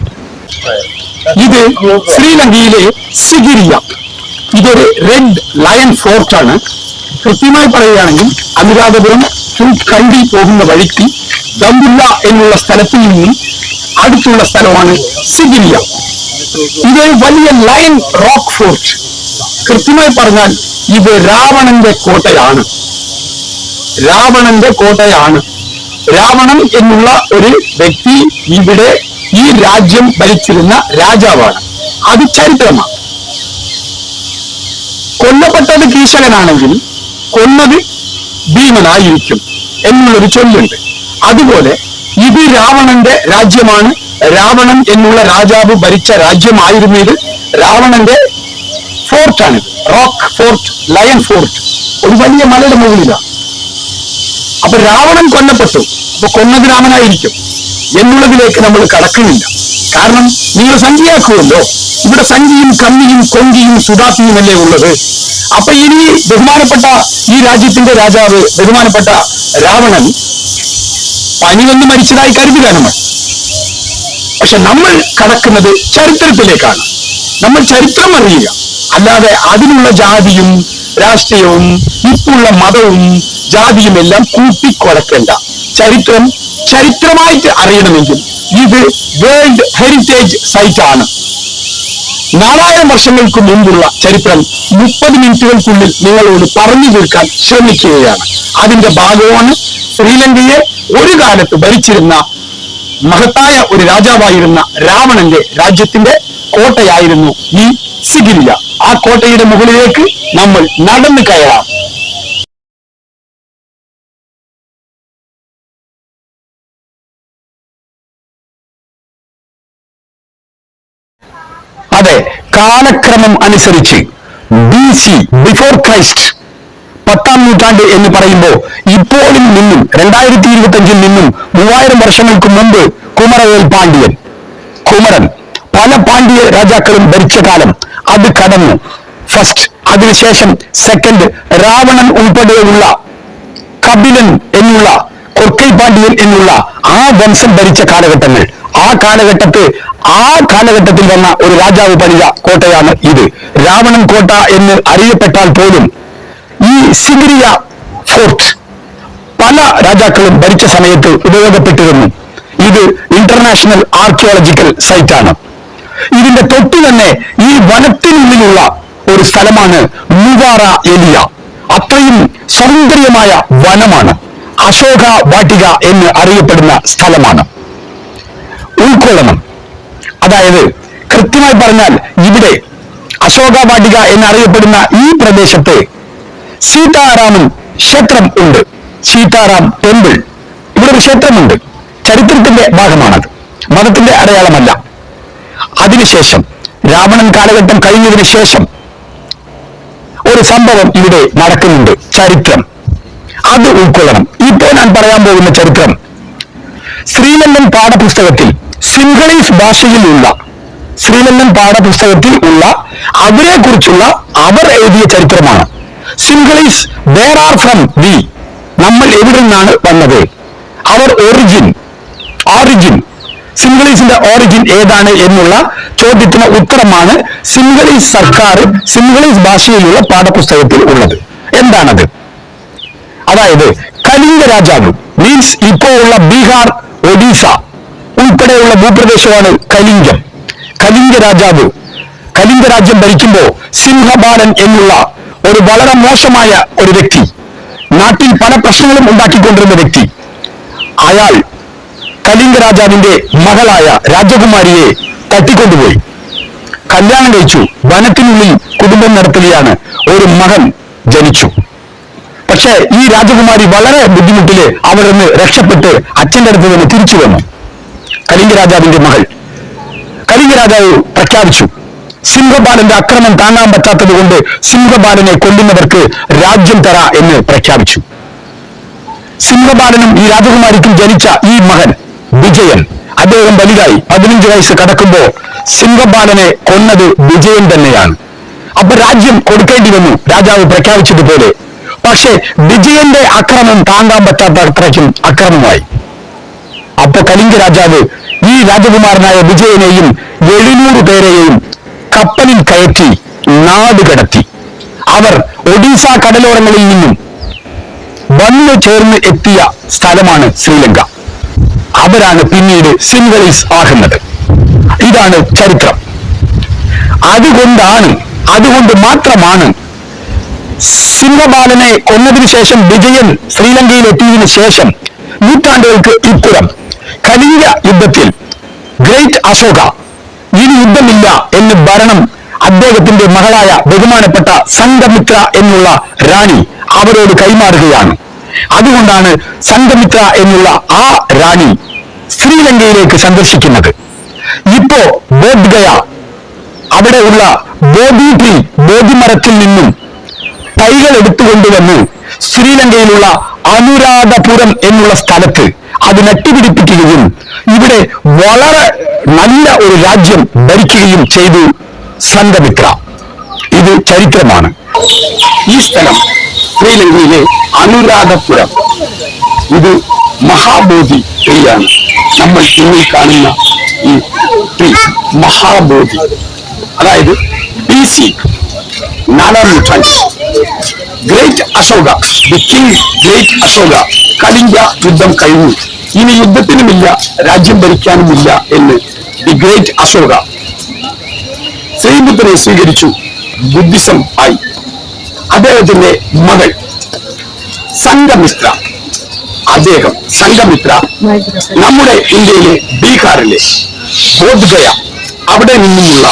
ഇത് ശ്രീലങ്കയിലെ സിഗിരിയ. ഇതൊരു റെഡ് ലയൺ ഫോർട്ടാണ്. കൃത്യമായി പറയുകയാണെങ്കിൽ അനുരാധപുരം കണ്ടി പോകുന്ന വഴിക്ക് ദമ്പുല്ല എന്നുള്ള സ്ഥലത്തിൽ നിന്നും അടുത്തുള്ള സ്ഥലമാണ് സിഗിരിയ. ഇതൊരു വലിയ ലയൺ റോക്ക് ഫോർട്ട്. കൃത്യമായി പറഞ്ഞാൽ ഇത് രാവണന്റെ കോട്ടയാണ്. രാവണൻ എന്നുള്ള ഒരു വ്യക്തി ഇവിടെ ഈ രാജ്യം ഭരിച്ചിരുന്ന രാജാവാണ്. അത് ചരിത്രമാണ്. കൊല്ലപ്പെട്ടത് കീശകനാണെങ്കിൽ കൊന്നത് ഭീമനായിരിക്കും എന്നുള്ളൊരു ചൊല്ലുണ്ട്. അതുപോലെ ഇത് രാവണന്റെ രാജ്യമാണ്. രാവണൻ എന്നുള്ള രാജാവ് ഭരിച്ച രാജ്യമായിരുന്നു ഇത്. രാവണന്റെ ഫോർട്ടാണിത്, റോക്ക് ഫോർട്ട്, ലയൺ ഫോർട്ട്, ഒരു വലിയ മലയുടെ മുകളിലാണ്. അപ്പൊ രാവണൻ കൊല്ലപ്പെട്ടു, അപ്പൊ കൊന്നത് രാമനായിരിക്കും എന്നുള്ളതിലേക്ക് നമ്മൾ കടക്കുന്നില്ല. കാരണം നിങ്ങൾ സംഖ്യയാക്കുമല്ലോ, ഇവിടെ സംഖ്യയും കമ്മിയും കൊങ്കിയും സുതാപ്പിയും അല്ലേ ഉള്ളത്. അപ്പൊ ഇനി ബഹുമാനപ്പെട്ട ഈ രാജ്യത്തിന്റെ രാജാവ് ബഹുമാനപ്പെട്ട രാവണൻ പനി വന്ന് മരിച്ചതായി കരുതുക നമ്മൾ. പക്ഷെ നമ്മൾ കടക്കുന്നത് ചരിത്രത്തിലേക്കാണ്. നമ്മൾ ചരിത്രം അറിയുക, അല്ലാതെ അതിനുള്ള ജാതിയും രാഷ്ട്രീയവും ഇപ്പുള്ള മതവും ജാതിയും എല്ലാം കൂട്ടിക്കുഴക്കേണ്ട. ചരിത്രമായിട്ട് അറിയണമെങ്കിൽ ഇത് വേൾഡ് ഹെറിറ്റേജ് സൈറ്റ് ആണ്. 4000 വർഷങ്ങൾക്ക് മുമ്പുള്ള ചരിത്രം 30 മിനിറ്റുകൾക്കുള്ളിൽ നിങ്ങളോട് പറഞ്ഞു തീർക്കാൻ ശ്രമിക്കുകയാണ്. അതിന്റെ ഭാഗമാണ് ശ്രീലങ്കയെ ഒരു കാലത്ത് ഭരിച്ചിരുന്ന മഹത്തായ ഒരു രാജാവായിരുന്ന രാവണന്റെ രാജ്യത്തിന്റെ കോട്ടയായിരുന്നു ഈ സിഗിരിയ. ആ കോട്ടയുടെ മുകളിലേക്ക് നമ്മൾ നടന്നു കയറാം. അതെ, കാലക്രമം അനുസരിച്ച് BC ബിഫോർ ക്രൈസ്റ്റ് 10-ാം നൂറ്റാണ്ട് എന്ന് പറയുമ്പോൾ ഇപ്പോഴും നിന്നും 2025 നിന്നും 3000 വർഷങ്ങൾക്ക് മുമ്പ് കുമരവേൽ പാണ്ഡ്യൻ, കുമരൻ, പല പാണ്ഡ്യ രാജാക്കളും ഭരിച്ച കാലം അത് കടന്നു. ഫസ്റ്റ്, അതിനുശേഷം സെക്കൻഡ്, രാവണൻ ഉൾപ്പെടെയുള്ള കപിലൻ എന്നുള്ള കൊർക്കൈ പാണ്ഡ്യൻ എന്നുള്ള ആ വംശം ഭരിച്ച കാലഘട്ടങ്ങൾ. ആ കാലഘട്ടത്തിൽ വന്ന ഒരു രാജാവ് പണിത കോട്ടയാണ് ഇത്. രാവണൻ കോട്ട എന്ന് അറിയപ്പെട്ടാൽ പോലും ഈ സിഗിരിയ ഫോർട്ട് പല രാജാക്കളും ഭരിച്ച സമയത്ത് ഉപയോഗപ്പെട്ടിരുന്നു. ഇത് ഇന്റർനാഷണൽ ആർക്കിയോളജിക്കൽ സൈറ്റാണ്. ഇതിന്റെ തൊട്ടു തന്നെ ഈ വനത്തിനുള്ളിലുള്ള ഒരു സ്ഥലമാണ് നുവാറ എലിയ. അത്രയും സൗന്ദര്യമായ വനമാണ്. അശോക വാട്ടിക എന്ന് അറിയപ്പെടുന്ന സ്ഥലമാണ്. ഉൾക്കൊള്ളണം. അതായത് കൃത്യമായി പറഞ്ഞാൽ ഇവിടെ അശോക വാട്ടിക എന്നറിയപ്പെടുന്ന ഈ പ്രദേശത്ത് സീതാരാമൻ ക്ഷേത്രം ഉണ്ട്. സീതാറാം ടെമ്പിൾ, ഇവിടെ ഒരു ക്ഷേത്രമുണ്ട്. ചരിത്രത്തിന്റെ ഭാഗമാണത്, മതത്തിന്റെ അടയാളമല്ല. അതിനുശേഷം രാവണൻ കാലഘട്ടം കഴിഞ്ഞതിന് ശേഷം ഒരു സംഭവം ഇവിടെ നടക്കുന്നുണ്ട്, ചരിത്രം. അത് ഉൾക്കൊള്ളണം. ഇപ്പോൾ ഞാൻ പറയാൻ പോകുന്ന ചരിത്രം ശ്രീലങ്കൻ പാഠപുസ്തകത്തിൽ സിംഹളീസ് ഭാഷയിലുള്ള ശ്രീലങ്കൻ പാഠപുസ്തകത്തിൽ ഉള്ള അവരെ കുറിച്ചുള്ള അവർ എഴുതിയ ചരിത്രമാണ്. Sinhalese where are from we, നമ്മൾ എവിടെ നിന്നാണ് വന്നത്, അവർ ഓറിജിൻ സിംഹളീസിന്റെ ഓറിജിൻ ഏതാണ് എന്നുള്ള ചോദ്യത്തിന് ഉത്തരമാണ് സിംഹളീസ് സർക്കാർ സിംഹളീസ് ഭാഷയിലുള്ള പാഠപുസ്തകത്തിൽ ഉള്ളത്. എന്താണത്? അതായത് കലിംഗ രാജാവ് മീൻസ് ഇപ്പോ ഉള്ള ബീഹാർ, ഒഡീസ ഉൾപ്പെടെയുള്ള ഭൂപ്രദേശമാണ് കലിംഗം. കലിംഗ രാജ്യം ഭരിക്കുമ്പോൾ സിംഹബാലൻ എന്നുള്ള ഒരു വളരെ മോശമായ ഒരു വ്യക്തി, നാട്ടിൽ പല പ്രശ്നങ്ങളും ഉണ്ടാക്കിക്കൊണ്ടിരുന്ന വ്യക്തി, അയാൾ കലിംഗ രാജാവിന്റെ മകളായ രാജകുമാരിയെ തട്ടിക്കൊണ്ടുപോയി കല്യാണം കഴിച്ചു. വനത്തിനുള്ളിൽ കുടുംബം നടത്തുകയാണ്. ഒരു മകൻ ജനിച്ചു. പക്ഷേ ഈ രാജകുമാരി വളരെ ബുദ്ധിമുട്ടില് അവിടെ നിന്ന് രക്ഷപ്പെട്ട് അച്ഛന്റെ അടുത്ത് നിന്ന് തിരിച്ചു വന്നു. കലിംഗ രാജാവിന്റെ മകൾ. കലിംഗ രാജാവ് പ്രഖ്യാപിച്ചു, സിംഹബാലന്റെ അക്രമം താങ്ങാൻ പറ്റാത്തത് കൊണ്ട് സിംഹബാലനെ കൊല്ലുന്നവർക്ക് രാജ്യം തറ എന്ന് പ്രഖ്യാപിച്ചു. സിംഹബാലനും ഈ രാജകുമാരിക്കും ജനിച്ച ഈ മകൻ വിജയൻ, അദ്ദേഹം വലുതായി 15 വയസ്സ് കടക്കുമ്പോ സിംഹബാലനെ കൊന്നത് വിജയൻ തന്നെയാണ്. അപ്പൊ രാജ്യം കൊടുക്കേണ്ടി വന്നു രാജാവ് പ്രഖ്യാപിച്ചതുപോലെ. പക്ഷെ വിജയന്റെ അക്രമം താങ്ങാൻ പറ്റാത്ത അത്രയ്ക്കും അക്രമമായി. അപ്പൊ കലിംഗ രാജാവ് ഈ രാജകുമാരനായ വിജയനെയും 700 പേരെയും കപ്പലിൽ കയറ്റി നാട് കടത്തി. അവർ ഒഡീസ കടലോരങ്ങളിൽ നിന്നും വന്നു ചേർന്ന് എത്തിയ സ്ഥലമാണ് ശ്രീലങ്ക. അവരാണ് പിന്നീട് സിംഹളീസ് ആകുന്നത്. ഇതാണ് ചരിത്രം. അതുകൊണ്ട് മാത്രമാണ് സിംഹബാലനെ കൊന്നതിനു ശേഷം വിജയൻ ശ്രീലങ്കയിൽ എത്തിയതിനു ശേഷം നൂറ്റാണ്ടുകൾക്ക് ഇപ്പുറം കലിംഗ യുദ്ധത്തിൽ ഗ്രേറ്റ് അശോക ഇനി യുദ്ധമില്ല എന്ന് ഭരണം അദ്ദേഹത്തിന്റെ മകളായ ബഹുമാനപ്പെട്ട സംഘമിത്ര എന്നുള്ള റാണി അവരോട് കൈമാറുകയാണ്. അതുകൊണ്ടാണ് സംഘമിത്ര എന്നുള്ള ആ റാണി ശ്രീലങ്കയിലേക്ക് സന്ദർശിക്കുന്നത്. ഇപ്പോ ബോധ്ഗയ അവിടെയുള്ള ബോധിമരത്തിൽ നിന്നും തൈകൾ എടുത്തുകൊണ്ടുവന്ന് ശ്രീലങ്കയിലുള്ള അനുരാധപുരം എന്നുള്ള സ്ഥലത്ത് അത് നട്ടുപിടിപ്പിക്കുകയും ഇവിടെ വളരെ നല്ല ഒരു രാജ്യം ഭരിക്കുകയും ചെയ്തു സംഘമിത്ര. ഇത് ചരിത്രമാണ്. ഈ സ്ഥലം ശ്രീലങ്കയിലെ അനുരാധപുരം. ഇത് മഹാബോധി ട്രീയാണ്. നമ്മൾ ഇന്ന് കാണുന്ന ഈ ട്രീ മഹാബോധി, അതായത് BC 4ാം നൂറ്റാണ്ട് great Ashoka, the king great Ashoka, Kalinga യുദ്ധം കഴിഞ്ഞു, ഇനി യുദ്ധത്തിനുമില്ല രാജ്യം ഭരിക്കാനുമില്ല എന്ന് ദി ഗ്രേറ്റ് അശോക ശ്രീബുദ്ധനെ സ്വീകരിച്ചു, ബുദ്ധിസം ആയി. അദ്ദേഹത്തിന്റെ മകൾ സംഘമിത്ര, സംഘമിത്ര നമ്മുടെ ഇന്ത്യയിലെ ബീഹാറിലെ ബോധ്ഗയ അവിടെ നിന്നുമുള്ള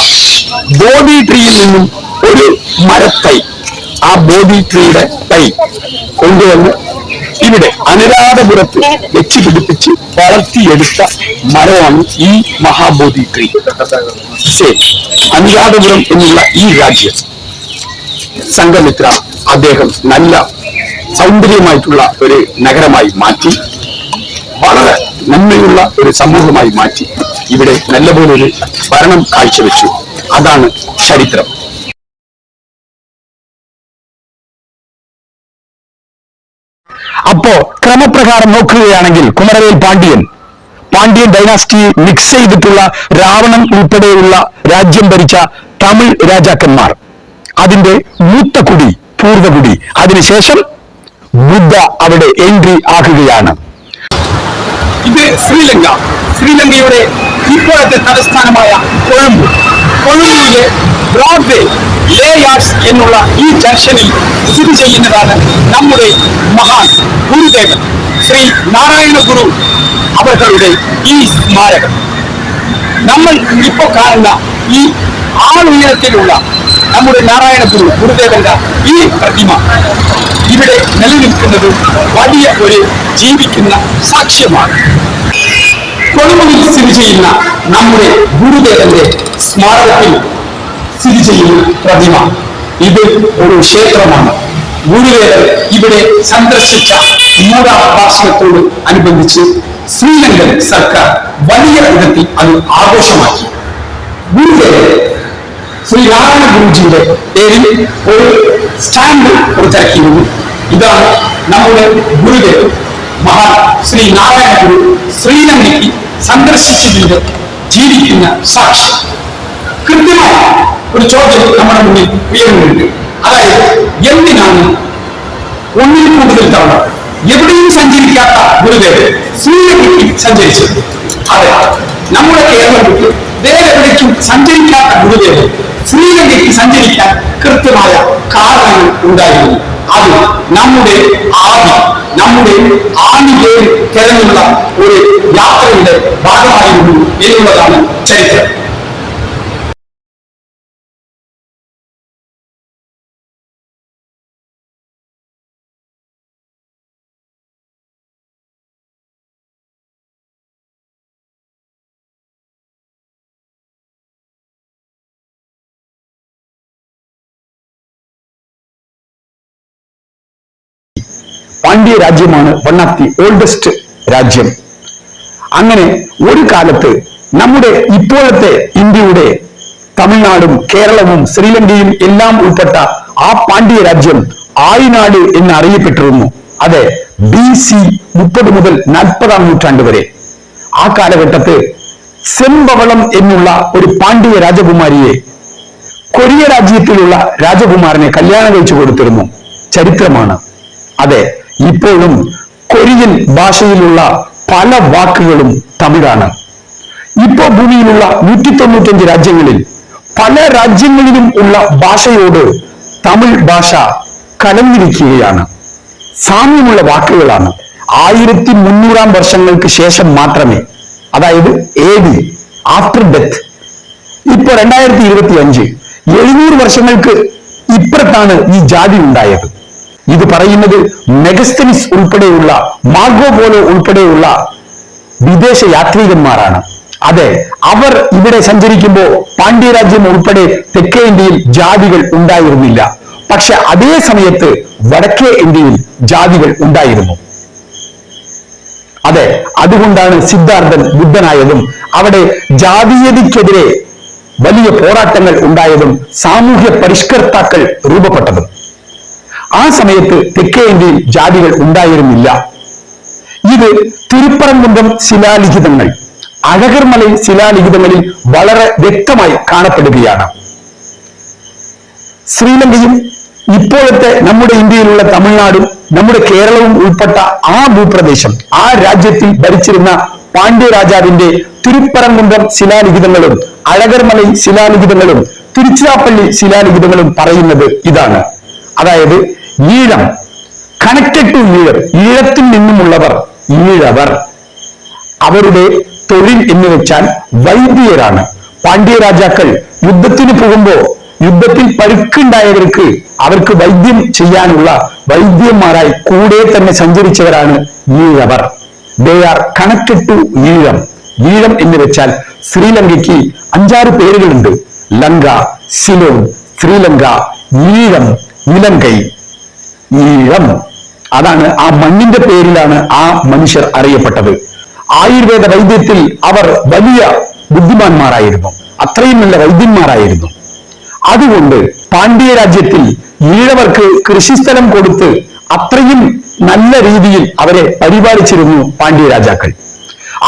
ബോധി ട്രീയിൽ നിന്നും ഒരു മരത്തൈ, ആ ബോധി ട്രീയുടെ തൈ കൊണ്ടുവന്ന് ഇവിടെ അനുരാധപുരത്ത് വെച്ച് പിടിപ്പിച്ച് വളർത്തിയെടുത്ത മരമാണ് ഈ മഹാബോധി ട്രീ. പക്ഷേ അനുരാധപുരം എന്നുള്ള ഈ രാജ്യം സംഘമിത്ര അദ്ദേഹം നല്ല സൗന്ദര്യമായിട്ടുള്ള ഒരു നഗരമായി മാറ്റി, വളരെ നന്മയുള്ള ഒരു സമൂഹമായി മാറ്റി, ഇവിടെ നല്ലപോലെ ഒരു ഭരണം കാഴ്ചവെച്ചു. അതാണ് ചരിത്രം. അപ്പോ ക്രമപ്രകാരം നോക്കുകയാണെങ്കിൽ കുമരവേൽ പാണ്ഡ്യൻ ഡൈനാസ്റ്റി മിക്സ് ചെയ്തിട്ടുള്ള രാവണൻ ഉൾപ്പെടെയുള്ള രാജ്യം ഭരിച്ച തമിഴ് രാജാക്കന്മാർ, അതിന്റെ മൂത്തകുടി പൂർവകുടി, അതിനുശേഷം ബുദ്ധ അവിടെ എൻട്രി ആക്കുകയാണ്. ഇത് ശ്രീലങ്കയുടെ ഇപ്പോഴത്തെ തലസ്ഥാനമായ കൊഴുമ്പുവിലെ ബ്രോഡ്വേ ലേയാർഡ്സ് എന്നുള്ള ഈ ജംഗ്ഷനിൽ സ്ഥിതി ചെയ്യുന്നതാണ് നമ്മുടെ മഹാൻ ഗുരുദേവൻ ശ്രീ നാരായണ ഗുരു അവരുടെ ഈ സ്മാരകം. നമ്മൾ ഇപ്പോൾ കാണുന്ന ഈ ആളുയരത്തിലുള്ള നമ്മുടെ നാരായണ ഗുരുദേവന്റെ ഈ പ്രതിമ ഇവിടെ നിലനിൽക്കുന്നത് വലിയ ഒരു ജീവിക്കുന്ന സാക്ഷ്യമാണ്. കൊഴുമ്പുവിൽ സ്ഥിതി ചെയ്യുന്ന നമ്മുടെ ഗുരുദേവന്റെ സ്മാരകത്തിൽ സ്ഥിതി ചെയ്യുന്ന പ്രതിമ ഇത് ഒരു ക്ഷേത്രമാണ്. ഗുരുദേവൻ ഇവിടെ സന്ദർശിച്ച 100ാം വാർഷികത്തോട് അനുബന്ധിച്ച് ശ്രീലങ്കൻ സർക്കാർ വലിയ വിധത്തിൽ അത് ആഘോഷമാക്കി. ഗുരുദേവൻ ശ്രീ നാരായണ ഗുരുജിയുടെ പേരിൽ ഒരു സ്റ്റാമ്പ് പുറത്തിറക്കിയിരുന്നു. ഇതാണ് നമ്മുടെ ഗുരുദേവൻ മഹാൻ ശ്രീ നാരായണ ഗുരു ശ്രീലങ്കയ്ക്ക് സന്ദർശിച്ചതിന്റെ ജീവിക്കുന്ന സാക്ഷി. കൃത്യമായ ഒരു ചോദ്യം നമ്മുടെ മുന്നിൽ ഉയരുന്നുണ്ട്. അതായത്, എന്തിനാണ് ഒന്നിൽ കൂടുതൽ തവണ എവിടെയും സഞ്ചരിക്കാത്ത ഗുരുദേവൻ ശ്രീലങ്കയ്ക്ക് സഞ്ചരിച്ചത്? അതെ, നമ്മുടെ കേരളം വിട്ട് വേറെ എവിടേക്കും സഞ്ചരിക്കാത്ത ഗുരുദേവൻ ശ്രീലങ്കയ്ക്ക് സഞ്ചരിക്കാൻ കൃത്യമായ കാരണങ്ങൾ ഉണ്ടായിരുന്നു. അത് നമ്മുടെ ആണിവേര് തിരഞ്ഞുള്ള ഒരു യാത്രയുടെ ഭാഗമായിരുന്നു എന്നുള്ളതാണ് ചരിത്രം. പാണ്ഡ്യ രാജ്യമാണ് വൺ ഓഫ് ദി ഓൾഡസ്റ്റ് രാജ്യം. അങ്ങനെ ഒരു കാലത്ത് നമ്മുടെ ഇപ്പോഴത്തെ ഇന്ത്യയുടെ തമിഴ്നാടും കേരളവും ശ്രീലങ്കയും എല്ലാം ഉൾപ്പെട്ട ആ പാണ്ഡ്യ രാജ്യം ആയിനാട് എന്ന് അറിയപ്പെട്ടിരുന്നു. അതെ, BC 30 മുതൽ 40-ാം നൂറ്റാണ്ട് വരെ. ആ കാലഘട്ടത്ത് സെമ്പവളം എന്നുള്ള ഒരു പാണ്ഡ്യ രാജകുമാരിയെ കൊറിയ രാജ്യത്തിലുള്ള രാജകുമാരനെ കല്യാണം കഴിച്ചു കൊടുത്തിരുന്നു. ചരിത്രമാണ്. അതെ, ഇപ്പോഴും കൊറിയൻ ഭാഷയിലുള്ള പല വാക്കുകളും തമിഴാണ്. ഇപ്പോ ഭൂമിയിലുള്ള 195 രാജ്യങ്ങളിൽ പല രാജ്യങ്ങളിലും ഉള്ള ഭാഷയോട് തമിഴ് ഭാഷ കലർന്നിരിക്കുകയാണ്. സാമ്യമുള്ള വാക്കുകളാണ്. 1300 വർഷങ്ങൾക്ക് ശേഷം മാത്രമേ, അതായത് AD, ആഫ്റ്റർ ഡെത്ത്, ഇപ്പൊ 2025 700 വർഷങ്ങൾക്ക് ഇപ്പുറത്താണ് ഈ ജാതി ഉണ്ടായത്. ഇത് പറയുന്നത് മെഗസ്തനിസ് ഉൾപ്പെടെയുള്ള മാർഗോ പോലോ ഉൾപ്പെടെയുള്ള വിദേശ യാത്രികന്മാരാണ്. അതെ, അവർ ഇവിടെ സഞ്ചരിക്കുമ്പോൾ പാണ്ഡ്യരാജ്യം ഉൾപ്പെടെ തെക്കേ ഇന്ത്യയിൽ ജാതികൾ ഉണ്ടായിരുന്നില്ല. പക്ഷെ അതേ സമയത്ത് വടക്കേ ഇന്ത്യയിൽ ജാതികൾ ഉണ്ടായിരുന്നു. അതെ, അതുകൊണ്ടാണ് സിദ്ധാർത്ഥൻ ബുദ്ധനായതും അവിടെ ജാതീയതയ്ക്കെതിരെ വലിയ പോരാട്ടങ്ങൾ ഉണ്ടായതും സാമൂഹ്യ പരിഷ്കർത്താക്കൾ രൂപപ്പെട്ടതും. ആ സമയത്ത് തെക്കേ ഇന്ത്യയിൽ ജാതികൾ ഉണ്ടായിരുന്നില്ല. ഇത് തിരുപ്പറംകുന്റം ശിലാലിഖിതങ്ങൾ, അഴകർമലൈ ശിലാലിഖിതങ്ങളിൽ വളരെ വ്യക്തമായി കാണപ്പെടുകയാണ്. ശ്രീലങ്കയും ഇപ്പോഴത്തെ നമ്മുടെ ഇന്ത്യയിലുള്ള തമിഴ്നാടും നമ്മുടെ കേരളവും ഉൾപ്പെട്ട ആ ഭൂപ്രദേശം, ആ രാജ്യത്തിൽ ഭരിച്ചിരുന്ന പാണ്ഡ്യ രാജാവിന്റെ തിരുപ്പറംകുന്റം ശിലാലിഖിതങ്ങളും അഴകർമലൈ ശിലാലിഖിതങ്ങളും തിരുച്ചിറാപ്പള്ളി ശിലാലിഖിതങ്ങളും പറയുന്നത് ഇതാണ്. അതായത്, ഈഴം, കണക്റ്റഡ് ടു ഈഴം, ഈഴത്തിൽ നിന്നുമുള്ളവർ ഈഴവർ. അവരുടെ തൊഴിൽ എന്ന് വെച്ചാൽ വൈദ്യരാണ്. പാണ്ഡ്യ രാജാക്കൾ യുദ്ധത്തിന് പോകുമ്പോൾ യുദ്ധത്തിൽ പരുക്കുണ്ടായവർക്ക് അവർക്ക് വൈദ്യം ചെയ്യാനുള്ള വൈദ്യന്മാരായി കൂടെ തന്നെ സഞ്ചരിച്ചവരാണ് Ezhavar. They are connected to Eelam. Eelam എന്ന് വെച്ചാൽ ശ്രീലങ്കയ്ക്ക് 5-6 പേരുകളുണ്ട്. ലങ്ക, സിലോൺ, ശ്രീലങ്ക, ഈഴം, ഇലങ്കൈ. ഈഴം, അതാണ് ആ മണ്ണിന്റെ പേരിലാണ് ആ മനുഷ്യർ അറിയപ്പെട്ടത്. ആയുർവേദ വൈദ്യത്തിൽ അവർ വലിയ ബുദ്ധിമാന്മാരായിരുന്നു. അത്രയും നല്ല വൈദ്യന്മാരായിരുന്നു. അതുകൊണ്ട് പാണ്ഡ്യ രാജ്യത്തിൽ ഈഴവർക്ക് കൃഷിസ്ഥലം കൊടുത്ത് അത്രയും നല്ല രീതിയിൽ അവരെ പരിപാലിച്ചിരുന്നു പാണ്ഡ്യ രാജാക്കൾ.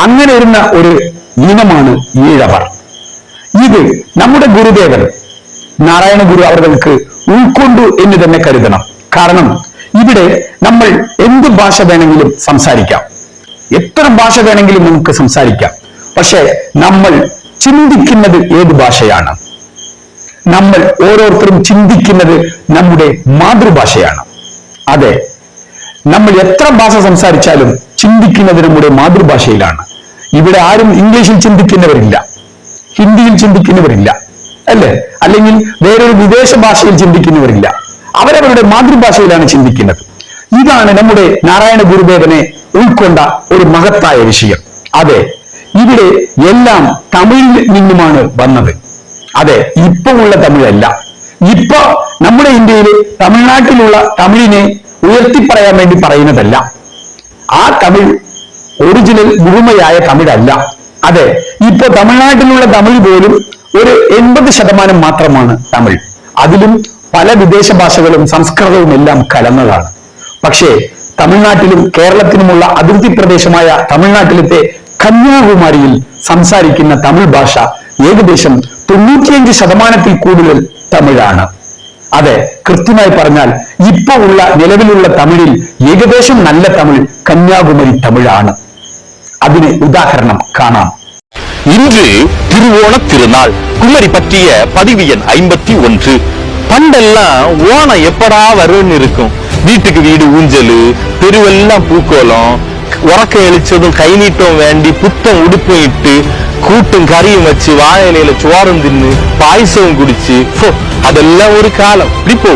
അങ്ങനെ ഇരുന്ന ഒരു ഇനമാണ് ഈഴവർ. ഇത് നമ്മുടെ ഗുരുദേവൻ നാരായണ ഗുരു അവർക്ക് ഉൾക്കൊണ്ടു എന്ന് തന്നെ കരുതണം. കാരണം ഇവിടെ നമ്മൾ എന്ത് ഭാഷ വേണമെങ്കിലും സംസാരിക്കാം, എത്ര ഭാഷ വേണമെങ്കിലും നമുക്ക് സംസാരിക്കാം. പക്ഷെ നമ്മൾ ചിന്തിക്കുന്നത് ഏത് ഭാഷയാണ്? നമ്മൾ ഓരോരുത്തരും ചിന്തിക്കുന്നത് നമ്മുടെ മാതൃഭാഷയാണ്. അതെ, നമ്മൾ എത്ര ഭാഷ സംസാരിച്ചാലും ചിന്തിക്കുന്നത് നമ്മുടെ മാതൃഭാഷയിലാണ്. ഇവിടെ ആരും ഇംഗ്ലീഷിൽ ചിന്തിക്കുന്നവരില്ല, ഹിന്ദിയിൽ ചിന്തിക്കുന്നവരില്ല, അല്ലേ? അല്ലെങ്കിൽ വേറൊരു വിദേശ ഭാഷയിൽ ചിന്തിക്കുന്നവരില്ല. അവരവരുടെ മാതൃഭാഷയിലാണ് ചിന്തിക്കുന്നത്. ഇതാണ് നമ്മുടെ നാരായണ ഗുരുദേവനെ ഉൾക്കൊണ്ട ഒരു മഹത്തായ വിഷയം. അതെ, ഇവിടെ എല്ലാം തമിഴിൽ നിന്നുമാണ് വന്നത്. അതെ, ഇപ്പൊ ഉള്ള തമിഴല്ല. ഇപ്പൊ നമ്മുടെ ഇന്ത്യയിൽ തമിഴ്നാട്ടിലുള്ള തമിഴിനെ ഉയർത്തിപ്പറയാൻ വേണ്ടി പറയുന്നതല്ല. ആ തമിഴ് ഒറിജിനൽ മുഴുമയായ തമിഴല്ല. അതെ, ഇപ്പോ തമിഴ്നാട്ടിലുള്ള തമിഴ് പോലും ഒരു 80% മാത്രമാണ് തമിഴ്. അതിലും പല വിദേശ ഭാഷകളും സംസ്കൃതവും എല്ലാം കലർന്നതാണ്. പക്ഷേ തമിഴ്നാട്ടിലും കേരളത്തിനുമുള്ള അതിർത്തി പ്രദേശമായ തമിഴ്നാട്ടിലത്തെ കന്യാകുമാരിയിൽ സംസാരിക്കുന്ന തമിഴ് ഭാഷ ഏകദേശം 95% കൂടുതൽ തമിഴാണ്. അതെ, കൃത്യമായി പറഞ്ഞാൽ ഇപ്പോൾ ഉള്ള നിലവിലുള്ള തമിഴിൽ ഏകദേശം നല്ല തമിഴ് കന്യാകുമാരി തമിഴാണ്. അതിന് ഉദാഹരണം കാണാം. இன்று திருவோண திருநாள். குமரி பற்றிய பதிவு எண் 51. பண்டெல்லாம் ஓணம் எப்படா வரும்னு இருக்கும். வீட்டுக்கு வீடு ஊஞ்சலு, தெருவெல்லாம் பூக்கோலம், உறக்க எழுச்சதும் கை நீட்டம் வேண்டி புத்தம் உடுப்பும் இட்டு கூட்டும் கறியும் வச்சு வாழை இலையில சோறும் தின்னு பாயசம் குடிச்சு அதெல்லாம் ஒரு காலம். இப்போ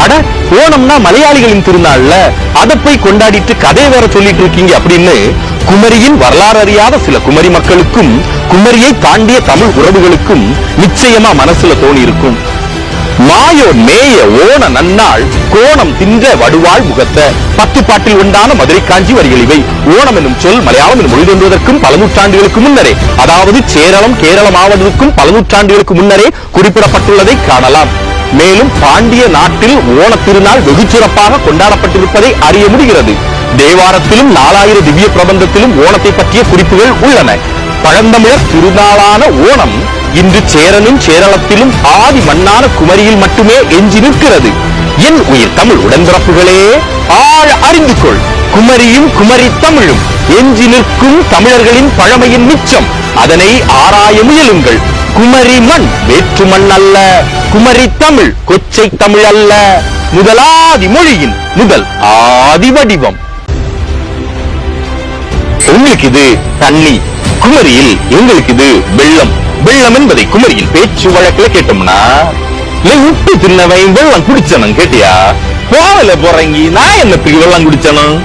அட ஓணம்னா மலையாளிகளின் திருநாள்ல அதை போய் கொண்டாடிட்டு கதையை வேற சொல்லிட்டு இருக்கீங்க அப்படின்னு குமரியின் வரலாறு அறியாத சில குமரி மக்களுக்கும் குமரியை தாண்டிய தமிழ் உறவுகளுக்கும் நிச்சயமா மனசுல தோணி இருக்கும். மாயோ மேய ஓண நன்னாள் கோணம் தின்ற வடுவாள் முகத்த 10 பாட்டில் உண்டான மதுரை காஞ்சி வரிகள் இவை. ஓணம் என்னும் சொல் மலையாளம் எனும் மொழி தோன்றுவதற்கும் பல நூற்றாண்டுகளுக்கு முன்னரே, அதாவது சேரளம் கேரளம் ஆவதற்கும் பல நூற்றாண்டுகளுக்கு முன்னரே குறிப்பிடப்பட்டுள்ளதை காணலாம். மேலும் பாண்டிய நாட்டில் ஓண திருநாள் வெகு சிறப்பாக கொண்டாடப்பட்டிருப்பதை அறிய முடிகிறது. தேவாரத்திலும் 4000 திவ்ய பிரபந்தத்திலும் ஓணத்தை பற்றிய குறிப்புகள் உள்ளன. பழந்தமிழர் திருநாளான ஓணம் இன்று சேரனும் சேரளத்திலும் ஆதி மண்ணான குமரியில் மட்டுமே எஞ்சி நிற்கிறது. என் உயிர் தமிழ் உடன்பிறப்புகளே, ஆழ அறிந்து கொள். குமரியும் குமரி தமிழும் எஞ்சி நிற்கும் தமிழர்களின் பழமையின் மிச்சம். அதனை ஆராய முயலுங்கள். குமரி மண் வேற்று மண் அல்ல, குமரி தமிழ் கொச்சை தமிழ் அல்ல, முதலாதி மொழியின் முதல் ஆதி வடிவம். உங்களுக்கு இது தண்ணி, குமரியில் எங்களுக்கு இது வெள்ளம். வெள்ளம் என்பதை குமரியில் பேச்சு வழக்கில் கேட்டோம்னா, உப்பு தின்னவன் வெள்ளம் குடிச்சனும் கேட்டியா? போவல போறங்கி நான் என்னத்துக்கு வெள்ளம் குடிச்சனும்?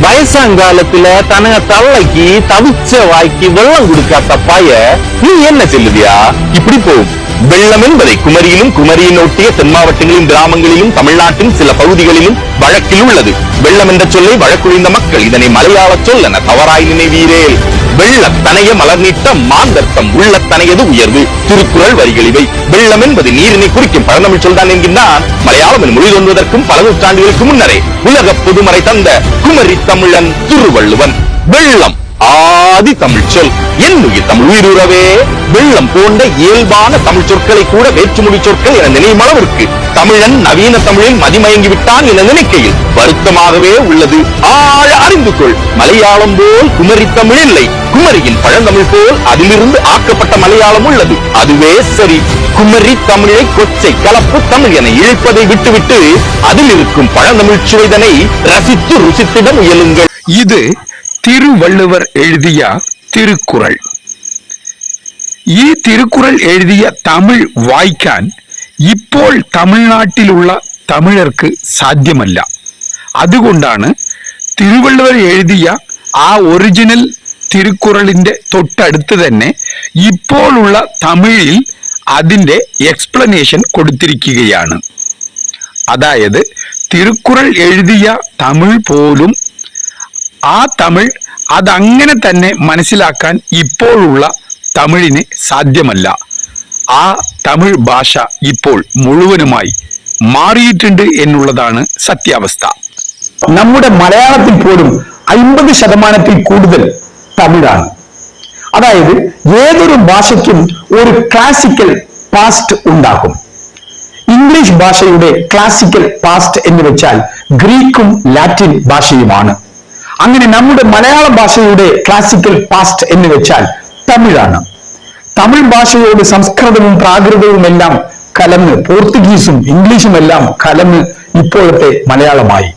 வயசாங்காலத்துல தனக தள்ளைக்கு தவிச்ச வாய்க்கு வெள்ளம் கொடுக்காத பாய நீ என்ன சொல்லுதியா? இப்படி போகும். வெள்ளம் என்பதை குமரியிலும் குமரியின் ஒட்டிய தென் மாவட்டங்களின் கிராமங்களிலும் தமிழ்நாட்டின் சில பகுதிகளிலும் வழக்கில் உள்ளது. வெள்ளம் என்ற சொல்லை வழக்குழிந்த மக்கள் இதனை மலையாள சொல்லென தவறாய் நினைவீரேல். வெள்ளத்தனைய மலர் நீட்ட மாந்தர்த்தம் உள்ளத்தனையது உயர்வு. திருக்குறள் வரிகள் இவை. வெள்ளம் என்பது நீரினை குறிக்கும் பழந்தமிழ் சொல்தான் என்கின்றான் மலையாளம் எனும் மொழி தோன்றுவதற்கும் பல நூற்றாண்டுகளுக்கு முன்னரே உலக பொதுமறை தந்த குமரி தமிழன் திருவள்ளுவன். வெள்ளம் ஆதி தமிழ் சொல். என்னுயிர் தமிழ் உயிருறவே, வெள்ளம் போன்ற இயல்பான தமிழ் சொற்களை கூட வேற்றுமொழி சொற்கள் என நினைவும் அளவிற்கு தமிழன் நவீன தமிழில் மதிமயங்கி விட்டான் என நினைக்கையில் வருத்தமாகவே உள்ளது. ஆழ அறிந்து கொள். மலையாளம் போல் குமரி தமிழ் இல்லை. குமரியின் பழந்தமிழ் போல் அதிலிருந்து ஆக்கப்பட்ட மலையாளம் உள்ளது. அதுவே சரி. குமரி தமிழை கொச்சை கலப்பு தமிழ் என இழைப்பதை விட்டுவிட்டு அதில் இருக்கும் பழந்தமிழ் சுவைதனை ரசித்து ருசித்திட முயலுங்கள். இது திருவள்ளுவர் எழுதிய திருக்குறள். ഈ തിരുക്കുറൾ എഴുതിയ തമിഴ് വായിക്കാൻ ഇപ്പോൾ തമിഴ്നാട്ടിലുള്ള തമിഴർക്ക് സാധ്യമല്ല. അതുകൊണ്ടാണ് തിരുവള്ളുവർ എഴുതിയ ആ ഒറിജിനൽ തിരുക്കുറളിന്റെ തൊട്ടടുത്ത് തന്നെ ഇപ്പോഴുള്ള തമിഴിൽ അതിന്റെ എക്സ്പ്ലനേഷൻ കൊടുത്തിരിക്കുകയാണ്. അതായത് തിരുക്കുറൾ എഴുതിയ തമിഴ് പോലും ആ തമിഴ് അതങ്ങനെ തന്നെ മനസ്സിലാക്കാൻ ഇപ്പോഴുള്ള തമിഴിന് സാധ്യമല്ല. ആ തമിഴ് ഭാഷ ഇപ്പോൾ മുഴുവനുമായി മാറിയിട്ടുണ്ട് എന്നുള്ളതാണ് സത്യാവസ്ഥ. നമ്മുടെ മലയാളത്തിൽ പോലും 50% കൂടുതൽ തമിഴാണ്. അതായത് ഏതൊരു ഭാഷയ്ക്കും ഒരു ക്ലാസിക്കൽ പാസ്റ്റ് ഉണ്ടാകും. ഇംഗ്ലീഷ് ഭാഷയുടെ ക്ലാസിക്കൽ പാസ്റ്റ് എന്ന് വെച്ചാൽ ഗ്രീക്കും ലാറ്റിൻ ഭാഷയുമാണ്. അങ്ങനെ നമ്മുടെ മലയാള ഭാഷയുടെ ക്ലാസിക്കൽ പാസ്റ്റ് എന്ന് വെച്ചാൽ തമിഴാണ്. തമിഴ് ഭാഷയോട് സംസ്കൃതവും പ്രാകൃതവും എല്ലാം കലർന്ന് പോർത്തുഗീസും ഇംഗ്ലീഷും എല്ലാം കലർന്ന് ഇപ്പോഴത്തെ മലയാളമായി.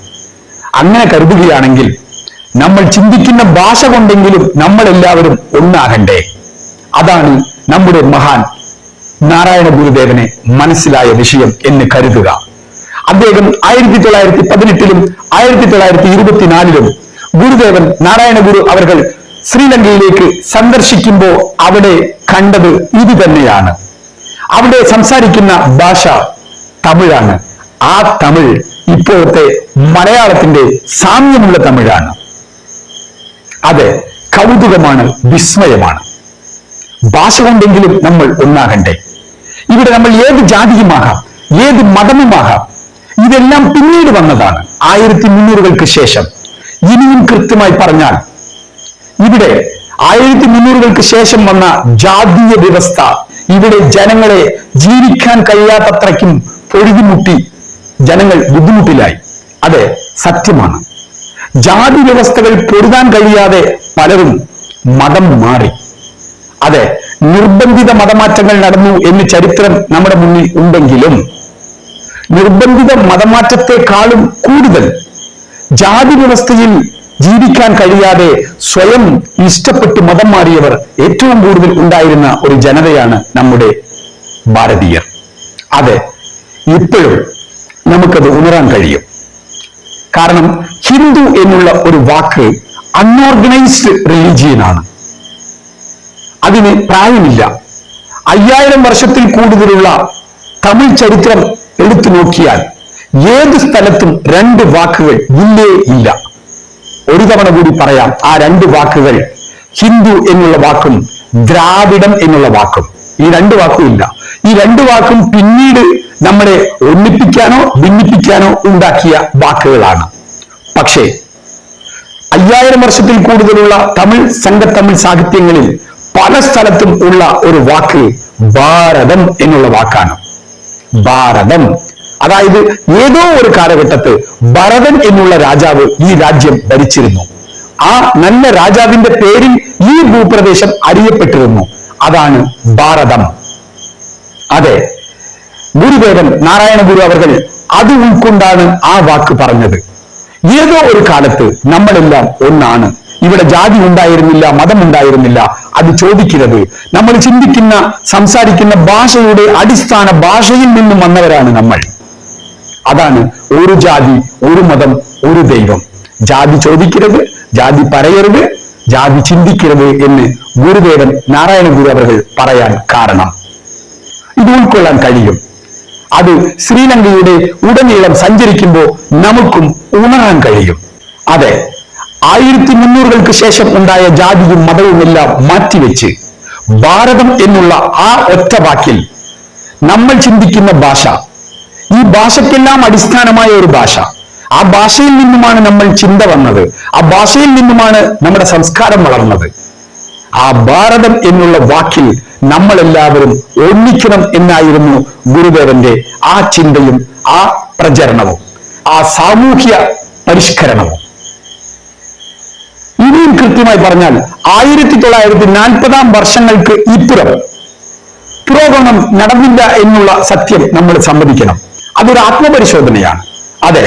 അങ്ങനെ കരുതുകയാണെങ്കിൽ നമ്മൾ ചിന്തിക്കുന്ന ഭാഷ കൊണ്ടെങ്കിലും നമ്മൾ എല്ലാവരും ഒന്നാകണ്ടേ? അതാണ് നമ്മുടെ മഹാൻ നാരായണ ഗുരുദേവനെ മനസ്സിലായ വിഷയം എന്ന് കരുതുക. അദ്ദേഹം 1918 1924 ഗുരുദേവൻ നാരായണ ഗുരു അവർ ശ്രീലങ്കയിലേക്ക് സന്ദർശിക്കുമ്പോൾ അവിടെ കണ്ടത് ഇത് തന്നെയാണ്. അവിടെ സംസാരിക്കുന്ന ഭാഷ തമിഴാണ്. ആ തമിഴ് ഇപ്പോഴത്തെ മലയാളത്തിന്റെ സാമ്യമുള്ള തമിഴാണ്. അത് കൗതുകമാണ്, വിസ്മയമാണ്. ഭാഷ കൊണ്ടെങ്കിലും നമ്മൾ ഒന്നാകണ്ടേ? ഇവിടെ നമ്മൾ ഏത് ജാതിയുമാകാം, ഏത് മതമുമാകാം. ഇതെല്ലാം പിന്നീട് വന്നതാണ്, 1300-കൾക്ക് ശേഷം. ഇനിയും കൃത്യമായി പറഞ്ഞാൽ ഇവിടെ 1300-കൾക്ക് ശേഷം വന്ന ജാതീയ വ്യവസ്ഥ ഇവിടെ ജനങ്ങളെ ജീവിക്കാൻ കഴിയാത്തത്രയ്ക്കും പൊഴുതിമുട്ടി ജനങ്ങൾ ബുദ്ധിമുട്ടിലായി. അതെ, സത്യമാണ്. ജാതി വ്യവസ്ഥകൾ പൊരുതാൻ കഴിയാതെ പലരും മതം മാറി. അതെ, നിർബന്ധിത മതമാറ്റങ്ങൾ നടന്നു എന്ന് ചരിത്രം നമ്മുടെ മുന്നിൽ ഉണ്ടെങ്കിലും നിർബന്ധിത മതമാറ്റത്തെക്കാളും കൂടുതൽ ജാതി വ്യവസ്ഥയിൽ ജീവിക്കാൻ കഴിയാതെ സ്വയം ഇഷ്ടപ്പെട്ട് മതം മാറിയവർ ഏറ്റവും കൂടുതൽ ഉണ്ടായിരുന്ന ഒരു ജനതയാണ് നമ്മുടെ ഭാരതീയർ. അതെ, ഇപ്പോഴും നമുക്കത് ഉണരാൻ കഴിയും. കാരണം ഹിന്ദു എന്നുള്ള ഒരു വാക്ക് അൺഓർഗനൈസ്ഡ് റിലീജിയനാണ്. അതിന് പ്രായമില്ല. 5000 വർഷത്തിൽ കൂടുതലുള്ള തമിഴ് ചരിത്രം എടുത്തു നോക്കിയാൽ ഏത് സ്ഥലത്തും 2 വാക്കുകൾ ഇല്ലേ ഇല്ല. ഒരു തവണ കൂടി പറയാം, ആ 2 വാക്കുകൾ ഹിന്ദു എന്നുള്ള വാക്കും ദ്രാവിഡം എന്നുള്ള വാക്കും. ഈ 2 വാക്കും ഇല്ല. ഈ 2 വാക്കും പിന്നീട് നമ്മളെ ഒന്നിപ്പിക്കാനോ ഭിന്നിപ്പിക്കാനോ ഉണ്ടാക്കിയ വാക്കുകളാണ്. പക്ഷേ 5000 വർഷത്തിൽ കൂടുതലുള്ള തമിഴ് സാഹിത്യങ്ങളിൽ പല സ്ഥലത്തും ഉള്ള ഒരു വാക്ക് ഭാരതം എന്നുള്ള വാക്കാണ്. ഭാരതം, അതായത് ഏതോ ഒരു കാലഘട്ടത്ത് ഭരതൻ എന്നുള്ള രാജാവ് ഈ രാജ്യം ഭരിച്ചിരുന്നു. ആ നല്ല രാജാവിന്റെ പേരിൽ ഈ ഭൂപ്രദേശം അറിയപ്പെട്ടിരുന്നു. അതാണ് ഭാരതം. അതെ, ഗുരുദേവൻ നാരായണ ഗുരു അവർ അത് ഉൾക്കൊണ്ടാണ് ആ വാക്ക് പറഞ്ഞത്. ഏതോ ഒരു കാലത്ത് നമ്മളെല്ലാം ഒന്നാണ്. ഇവിടെ ജാതി ഉണ്ടായിരുന്നില്ല, മതം ഉണ്ടായിരുന്നില്ല. അത് ചോദിക്കരുത്. നമ്മൾ ചിന്തിക്കുന്ന സംസാരിക്കുന്ന ഭാഷയുടെ അടിസ്ഥാന ഭാഷയിൽ നിന്നും വന്നവരാണ് നമ്മൾ. അതാണ് ഒരു ജാതി, ഒരു മതം, ഒരു ദൈവം. ജാതി ചോദിക്കരുത്, ജാതി പറയരുത്, ജാതി ചിന്തിക്കരുത് എന്ന് ഗുരുദേവൻ നാരായണ ഗുരു അവർ പറയാൻ കാരണം ഇത് ഉൾക്കൊള്ളാൻ കഴിയും. അത് ശ്രീലങ്കയുടെ ഉടനീളം സഞ്ചരിക്കുമ്പോൾ നമുക്കും ഉണരാൻ കഴിയും. അതെ, 1300-കൾക്ക് ശേഷം ഉണ്ടായ ജാതിയും മതവുമെല്ലാം മാറ്റിവെച്ച് ഭാരതം എന്നുള്ള ആ ഒറ്റ വാക്കിൽ നമ്മൾ ചിന്തിക്കുന്ന ഭാഷ, ഈ ഭാഷയ്ക്കെല്ലാം അടിസ്ഥാനമായ ഒരു ഭാഷ, ആ ഭാഷയിൽ നിന്നുമാണ് നമ്മൾ ചിന്ത വന്നത്, ആ ഭാഷയിൽ നിന്നുമാണ് നമ്മുടെ സംസ്കാരം വളർന്നത്. ആ ഭാരതം എന്നുള്ള വാക്കിൽ നമ്മളെല്ലാവരും ഒന്നിക്കണം എന്നായിരുന്നു ഗുരുദേവന്റെ ആ ചിന്തയും ആ പ്രചരണവും ആ സാമൂഹ്യ പരിഷ്കരണവും. ഇനിയും കൃത്യമായി പറഞ്ഞാൽ 1940 വർഷങ്ങൾക്ക് ഇപ്പുറം പുരോഗമനം നടന്നില്ല എന്നുള്ള സത്യം നമ്മൾ സമ്മതിക്കണം. അതൊരു ആത്മപരിശോധനയാണ്. അതെ,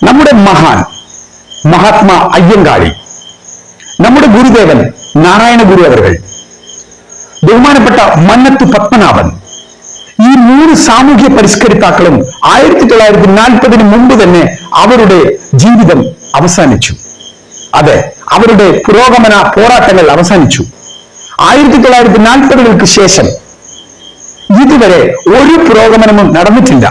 നമ്മുടെ മഹാത്മാ അയ്യങ്കാളി, നമ്മുടെ ഗുരുദേവൻ നാരായണ ഗുരു അവർ, ബഹുമാനപ്പെട്ട മന്നത്തു പത്മനാഭൻ, ഈ 3 സാമൂഹ്യ പരിഷ്കരിതാക്കളും 1940 മുമ്പ് തന്നെ അവരുടെ ജീവിതം അവസാനിച്ചു. അതെ, അവരുടെ പുരോഗമന പോരാട്ടങ്ങൾ അവസാനിച്ചു. 1940-കൾക്ക് ശേഷം ഇതുവരെ ഒരു പുരോഗമനവും നടന്നിട്ടില്ല.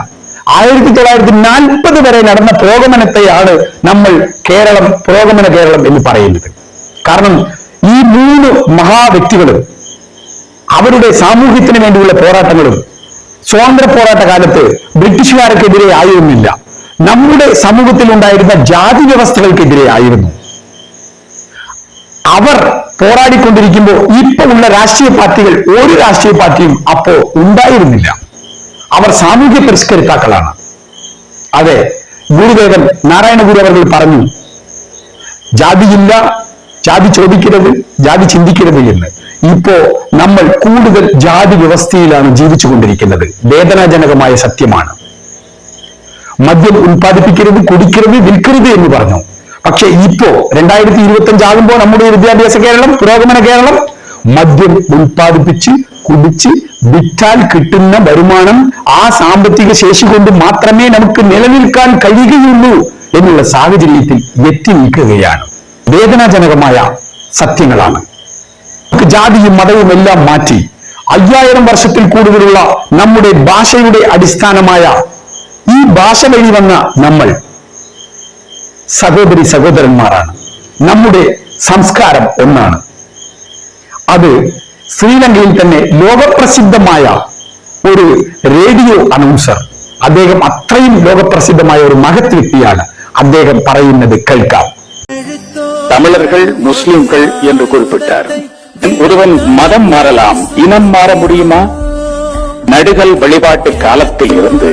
1940 വരെ നടന്ന പുരോഗമനത്തെയാണ് നമ്മൾ പുരോഗമന കേരളം എന്ന് പറയുന്നത്. കാരണം ഈ 3 മഹാവ്യക്തികളും അവരുടെ സാമൂഹ്യത്തിന് വേണ്ടിയുള്ള പോരാട്ടങ്ങളും സ്വാതന്ത്ര്യ പോരാട്ട കാലത്ത് ബ്രിട്ടീഷുകാർക്കെതിരെ ആയിരുന്നില്ല, നമ്മുടെ സമൂഹത്തിൽ ഉണ്ടായിരുന്ന ജാതി വ്യവസ്ഥകൾക്കെതിരെ ആയിരുന്നു. അവർ പോരാടിക്കൊണ്ടിരിക്കുമ്പോൾ ഇപ്പൊ ഉള്ള രാഷ്ട്രീയ പാർട്ടികൾ, ഒരു രാഷ്ട്രീയ പാർട്ടിയും അപ്പോ ഉണ്ടായിരുന്നില്ല. അവർ സാമൂഹ്യ പരിഷ്കരിതാക്കളാണ്. അതെ, ഗുരുദേവൻ നാരായണ ഗുരു അവർ പറഞ്ഞു, ജാതിയില്ല, ജാതി ചോദിക്കരുത്, ജാതി ചിന്തിക്കരുത് എന്ന്. ഇപ്പോ നമ്മൾ കൂടുതൽ ജാതി വ്യവസ്ഥയിലാണ് ജീവിച്ചുകൊണ്ടിരിക്കുന്നത്. വേദനാജനകമായ സത്യമാണ്. മദ്യം ഉൽപ്പാദിപ്പിക്കരുത്, കുടിക്കരുത്, വിൽക്കരുത് എന്ന് പറഞ്ഞു. പക്ഷെ ഇപ്പോ 2025 ആകുമ്പോൾ നമ്മുടെ വിദ്യാഭ്യാസ കേരളം, പുരോഗമന കേരളം, മദ്യം ഉൽപ്പാദിപ്പിച്ച് കുടിച്ച് വിറ്റാൽ കിട്ടുന്ന വരുമാനം, ആ സാമ്പത്തിക ശേഷി കൊണ്ട് മാത്രമേ നമുക്ക് നിലനിൽക്കാൻ കഴിയുകയുള്ളൂ എന്നുള്ള സാഹചര്യത്തിൽ എത്തി നിൽക്കുകയാണ്. വേദനാജനകമായ സത്യങ്ങളാണ്. ജാതിയും മതവും എല്ലാം മാറ്റി 5000 വർഷത്തിൽ കൂടുതലുള്ള നമ്മുടെ ഭാഷയുടെ അടിസ്ഥാനമായ ഈ ഭാഷ വഴി വന്ന നമ്മൾ സഹോദരന്മാരാണ്. നമ്മുടെ സംസ്കാരം ഒന്നാണ്. അത് ശ്രീലങ്കയിൽ തന്നെ ലോകപ്രസിദ്ധമായ ഒരു റേഡിയോ അനൗൺസർ, അദ്ദേഹം അത്രയും ലോകപ്രസിദ്ധമായ ഒരു മഹത് വ്യക്തിയാണ്. അദ്ദേഹം പറയുന്നത് കേൾക്കാം. தமிழர்கள் முஸ்லிம்கள் என்று குறிப்பிட்டார். ஒருவன் மதம் மாறலாம், இனம் மாற முடியுமா? நடுகல் வழிபாட்டு காலத்தில் இருந்து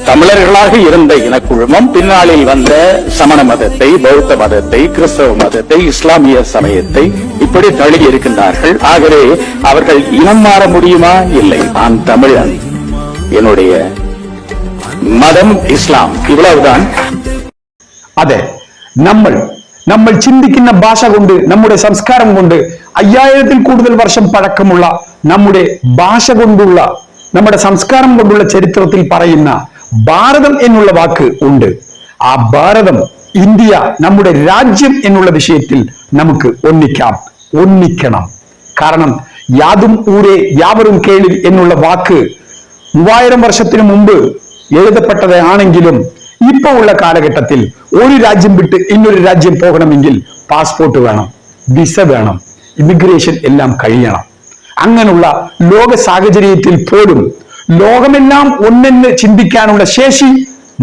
தமிழர்களாக இருந்த இனக்குழுமம் பின்னாளில் வந்த சமண மதத்தை, பௌத்த மதத்தை, கிறிஸ்தவ மதத்தை, இஸ்லாமிய சமயத்தை இப்படி தழுவி இருக்கின்றார்கள். ஆகவே அவர்கள் இனம் மாற முடியுமா? இல்லை. நான் தமிழன், என்னுடைய മതം ഇസ്ലാം, ഇவ்வளவுதான். അതെ, നമ്മൾ ചിന്തിക്കുന്ന ഭാഷ കൊണ്ട്, നമ്മുടെ സംസ്കാരം കൊണ്ട്, 5000-ൽ കൂടുതൽ വർഷം പഴക്കമുള്ള നമ്മുടെ ഭാഷ കൊണ്ടുള്ള, നമ്മുടെ സംസ്കാരം കൊണ്ടുള്ള ചരിത്രത്തിൽ പറയുന്ന ഭാരതം എന്നുള്ള വാക്ക് ഉണ്ട്. ആ ഭാരതം, ഇന്ത്യ, നമ്മുടെ രാജ്യം എന്നുള്ള വിഷയത്തിൽ നമുക്ക് ഒന്നിക്കണം. കാരണം യാതും ഊരേ യാവരും കേളിൽ എന്നുള്ള വാക്ക് 3000 വർഷത്തിന് മുമ്പ് എഴുതപ്പെട്ടതാണെങ്കിലും ഇപ്പോ ഉള്ള കാലഘട്ടത്തിൽ ഒരു രാജ്യം വിട്ട് ഇന്നൊരു രാജ്യം പോകണമെങ്കിൽ പാസ്പോർട്ട് വേണം, വിസ വേണം, ഇമിഗ്രേഷൻ എല്ലാം കഴിയണം. അങ്ങനെയുള്ള ലോക സാഹചര്യത്തിൽ പോലും ലോകമെല്ലാം ഒന്നെന്ന് ചിന്തിക്കാനുള്ള ശേഷി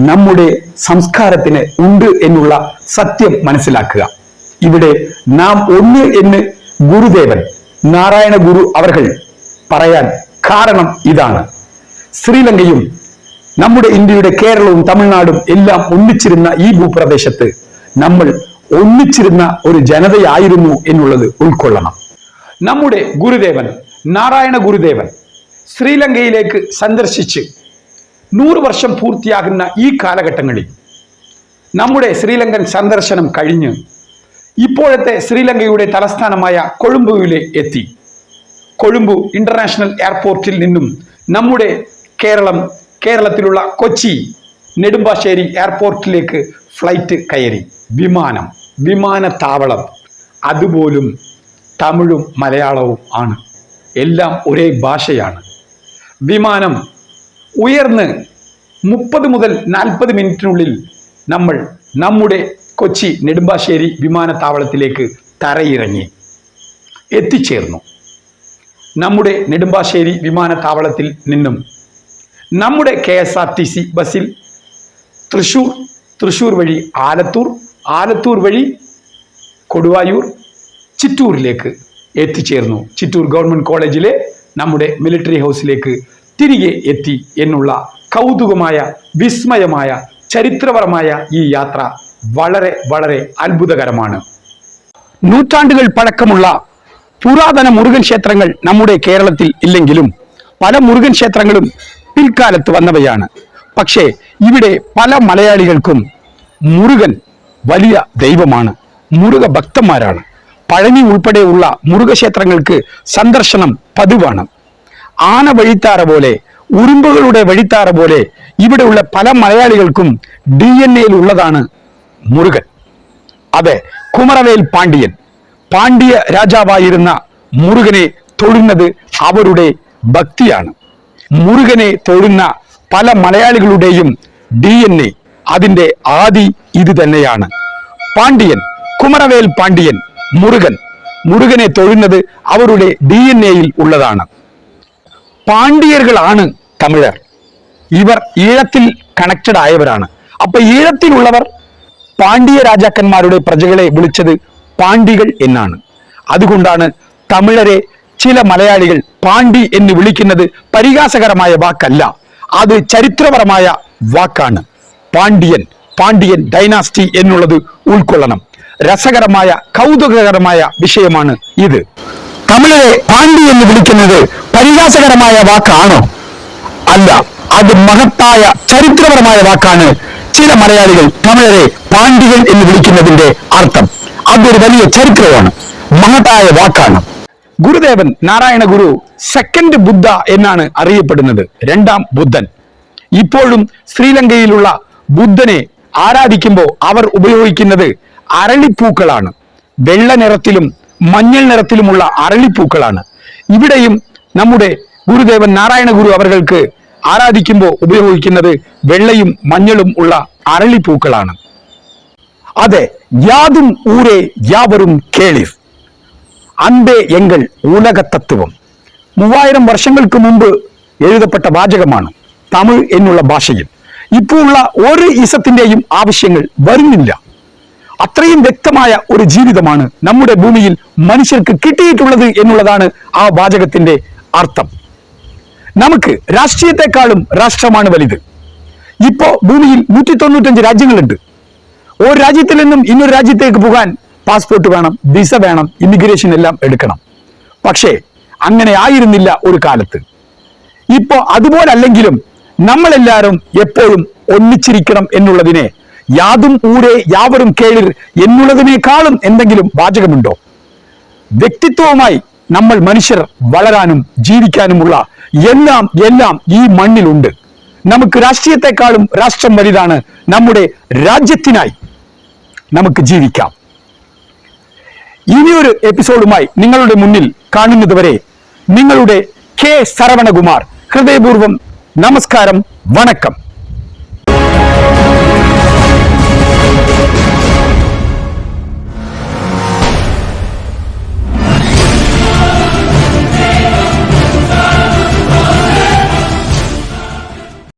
നമ്മുടെ സംസ്കാരത്തിന് ഉണ്ട് എന്നുള്ള സത്യം മനസ്സിലാക്കുക. ഇവിടെ നാം ഒന്ന് എന്ന് ഗുരുദേവൻ നാരായണ ഗുരു അവർകൾ പറയാൻ കാരണം ഇതാണ്. ശ്രീലങ്കയും നമ്മുടെ ഇന്ത്യയുടെ കേരളവും തമിഴ്നാടും എല്ലാം ഒന്നിച്ചിരുന്ന ഈ ഭൂപ്രദേശത്ത് നമ്മൾ ഒന്നിച്ചിരുന്ന ഒരു ജനതയായിരുന്നു എന്നുള്ളത് ഉൾക്കൊള്ളണം. നമ്മുടെ ഗുരുദേവൻ നാരായണ ഗുരുദേവൻ ശ്രീലങ്കയിലേക്ക് സന്ദർശിച്ച് 100 വർഷം പൂർത്തിയാകുന്ന ഈ കാലഘട്ടങ്ങളിൽ നമ്മുടെ ശ്രീലങ്കൻ സന്ദർശനം കഴിഞ്ഞ് ഇപ്പോഴത്തെ ശ്രീലങ്കയുടെ തലസ്ഥാനമായ കൊഴുമ്പുവിലെ എത്തി. കൊഴുമ്പു ഇന്റർനാഷണൽ എയർപോർട്ടിൽ നിന്നും നമ്മുടെ കേരളത്തിലുള്ള കൊച്ചി നെടുമ്പാശ്ശേരി എയർപോർട്ടിലേക്ക് ഫ്ലൈറ്റ് കയറി. വിമാനത്താവളം അതുപോലും തമിഴും മലയാളവും ആണ്, എല്ലാം ഒരേ ഭാഷയാണ്. വിമാനം ഉയർന്ന് 30 മുതൽ 40 മിനിറ്റിനുള്ളിൽ നമ്മൾ നമ്മുടെ കൊച്ചി നെടുമ്പാശ്ശേരി വിമാനത്താവളത്തിലേക്ക് തറയിറങ്ങി എത്തിച്ചേർന്നു. നമ്മുടെ നെടുമ്പാശ്ശേരി വിമാനത്താവളത്തിൽ നിന്നും നമ്മുടെ KSRTC ബസ്സിൽ തൃശൂർ വഴി ആലത്തൂർ വഴി കൊടുവായൂർ, ചിറ്റൂരിലേക്ക് എത്തിച്ചേർന്നു. ചിറ്റൂർ ഗവൺമെന്റ് കോളേജിലെ നമ്മുടെ മിലിറ്ററി ഹൗസിലേക്ക് തിരികെ എത്തി എന്നുള്ള കൗതുകമായ, വിസ്മയമായ, ചരിത്രപരമായ ഈ യാത്ര വളരെ വളരെ അത്ഭുതകരമാണ്. നൂറ്റാണ്ടുകൾ പഴക്കമുള്ള പുരാതന മുരുകൻ ക്ഷേത്രങ്ങൾ നമ്മുടെ കേരളത്തിൽ ഇല്ലെങ്കിലും പല മുരുകൻ ക്ഷേത്രങ്ങളും പിൽക്കാലത്ത് വന്നവയാണ്. പക്ഷേ ഇവിടെ പല മലയാളികൾക്കും മുരുകൻ വലിയ ദൈവമാണ്, മുരുക ഭക്തന്മാരാണ്. പഴനി ഉൾപ്പെടെയുള്ള മുരുകക്ഷേത്രങ്ങൾക്ക് സന്ദർശനം പതിവാണ്. ആന വഴിത്താര പോലെ, ഉറുമ്പുകളുടെ വഴിത്താര പോലെ ഇവിടെയുള്ള പല മലയാളികൾക്കും DNA ഉള്ളതാണ് മുരുകൻ. അതെ, കുമരവേൽ പാണ്ഡ്യ രാജാവായിരുന്ന മുരുകനെ തൊഴുന്നത് അവരുടെ ഭക്തിയാണ്. മുരുകനെ തൊഴുന്ന പല മലയാളികളുടെയും DNA, അതിൻ്റെ ആദി ഇത് തന്നെയാണ്. കുമരവേൽ പാണ്ഡ്യൻ, മുരുകനെ തൊഴുന്നത് അവരുടെ DNA-യിൽ ഉള്ളതാണ്. പാണ്ഡ്യர்களാണ് തമിഴർ. ഇവർ ഈഴത്തിൽ കണക്റ്റഡ് ആയവരാണ്. അപ്പൊ ഈഴത്തിലുള്ളവർ പാണ്ഡ്യ രാജാക്കന്മാരുടെ പ്രജകളെ വിളിച്ചത് പാണ്ഡികൾ എന്നാണ്. അതുകൊണ്ടാണ് തമിഴരെ ചില മലയാളികൾ പാണ്ഡി എന്ന് വിളിക്കുന്നത് പരിഹാസകരമായ വാക്കല്ല, അത് ചരിത്രപരമായ വാക്കാണ്. പാണ്ഡ്യൻ ഡൈനാസ്റ്റി എന്നുള്ളത് ഉൾക്കൊള്ളണം. രസകരമായ, കൗതുകകരമായ വിഷയമാണ് ഇത്. തമിഴരെ പാണ്ഡി എന്ന് വിളിക്കുന്നത് പരിഹാസകരമായ വാക്കാണോ? അല്ല, അത് മഹത്തായ ചരിത്രപരമായ വാക്കാണ്. ചില മലയാളികൾ തമിഴരെ പാണ്ഡികൾ എന്ന് വിളിക്കുന്നതിന്റെ അർത്ഥം അതൊരു വലിയ ചരിത്രമാണ്, മഹത്തായ വാക്കാണ്. ഗുരുദേവൻ നാരായണ ഗുരു സെക്കൻഡ് ബുദ്ധ എന്നാണ് അറിയപ്പെടുന്നത്, 2ാം ബുദ്ധൻ. ഇപ്പോഴും ശ്രീലങ്കയിലുള്ള ബുദ്ധനെ ആരാധിക്കുമ്പോൾ അവർ ഉപയോഗിക്കുന്നത് അരളിപ്പൂക്കളാണ്. വെള്ള നിറത്തിലും മഞ്ഞൾ നിറത്തിലുമുള്ള അരളിപ്പൂക്കളാണ്. ഇവിടെയും നമ്മുടെ ഗുരുദേവൻ നാരായണ ഗുരു അവർക്ക് ആരാധിക്കുമ്പോൾ ഉപയോഗിക്കുന്നത് വെള്ളയും മഞ്ഞളും ഉള്ള അരളിപ്പൂക്കളാണ്. അതെ, യാതും ഊരേ യാവരും കേളിർ. അൻപേ എങ്കൾ ഉലക തത്വം 3000 വർഷങ്ങൾക്ക് മുമ്പ് എഴുതപ്പെട്ട വാചകമാണ് തമിഴ് എന്നുള്ള ഭാഷയിൽ. ഇപ്പോൾ ഉള്ള ഒരു ഇസത്തിന്റെയും ആവശ്യങ്ങൾ വരുന്നില്ല. അത്രയും വ്യക്തമായ ഒരു ജീവിതമാണ് നമ്മുടെ ഭൂമിയിൽ മനുഷ്യർക്ക് കിട്ടിയിട്ടുള്ളത് എന്നുള്ളതാണ് ആ വാചകത്തിന്റെ അർത്ഥം. നമുക്ക് രാഷ്ട്രീയത്തെക്കാളും രാഷ്ട്രമാണ് വലുത്. ഇപ്പോ ഭൂമിയിൽ 195 രാജ്യങ്ങളുണ്ട്. ഒരു രാജ്യത്തിൽ നിന്നും ഇന്നൊരു രാജ്യത്തേക്ക് പോകാൻ പാസ്പോർട്ട് വേണം, വിസ വേണം, ഇമിഗ്രേഷൻ എല്ലാം എടുക്കണം. പക്ഷേ അങ്ങനെ ആയിരുന്നില്ല ഒരു കാലത്ത്. ഇപ്പോ അതുപോലല്ലെങ്കിലും നമ്മളെല്ലാവരും എപ്പോഴും ഒന്നിച്ചിരിക്കണം എന്നുള്ളതിനെ യാതും ഊരേ യാവരും കേളിർ എന്നുള്ളതിനേക്കാളും എന്തെങ്കിലും വാചകമുണ്ടോ? വ്യക്തിത്വവുമായി നമ്മൾ മനുഷ്യർ വളരാനും ജീവിക്കാനുമുള്ള എല്ലാം ഈ മണ്ണിലുണ്ട്. നമുക്ക് രാഷ്ട്രീയത്തെക്കാളും രാഷ്ട്രം വലുതാണ്. നമ്മുടെ രാജ്യത്തിനായി നമുക്ക് ജീവിക്കാം. ഇനിയൊരു എപ്പിസോഡുമായി നിങ്ങളുടെ മുന്നിൽ കാണുന്നതുവരെ നിങ്ങളുടെ കെ. സരവണകുമാർ ഹൃദയപൂർവ്വം നമസ്കാരം, വണക്കം.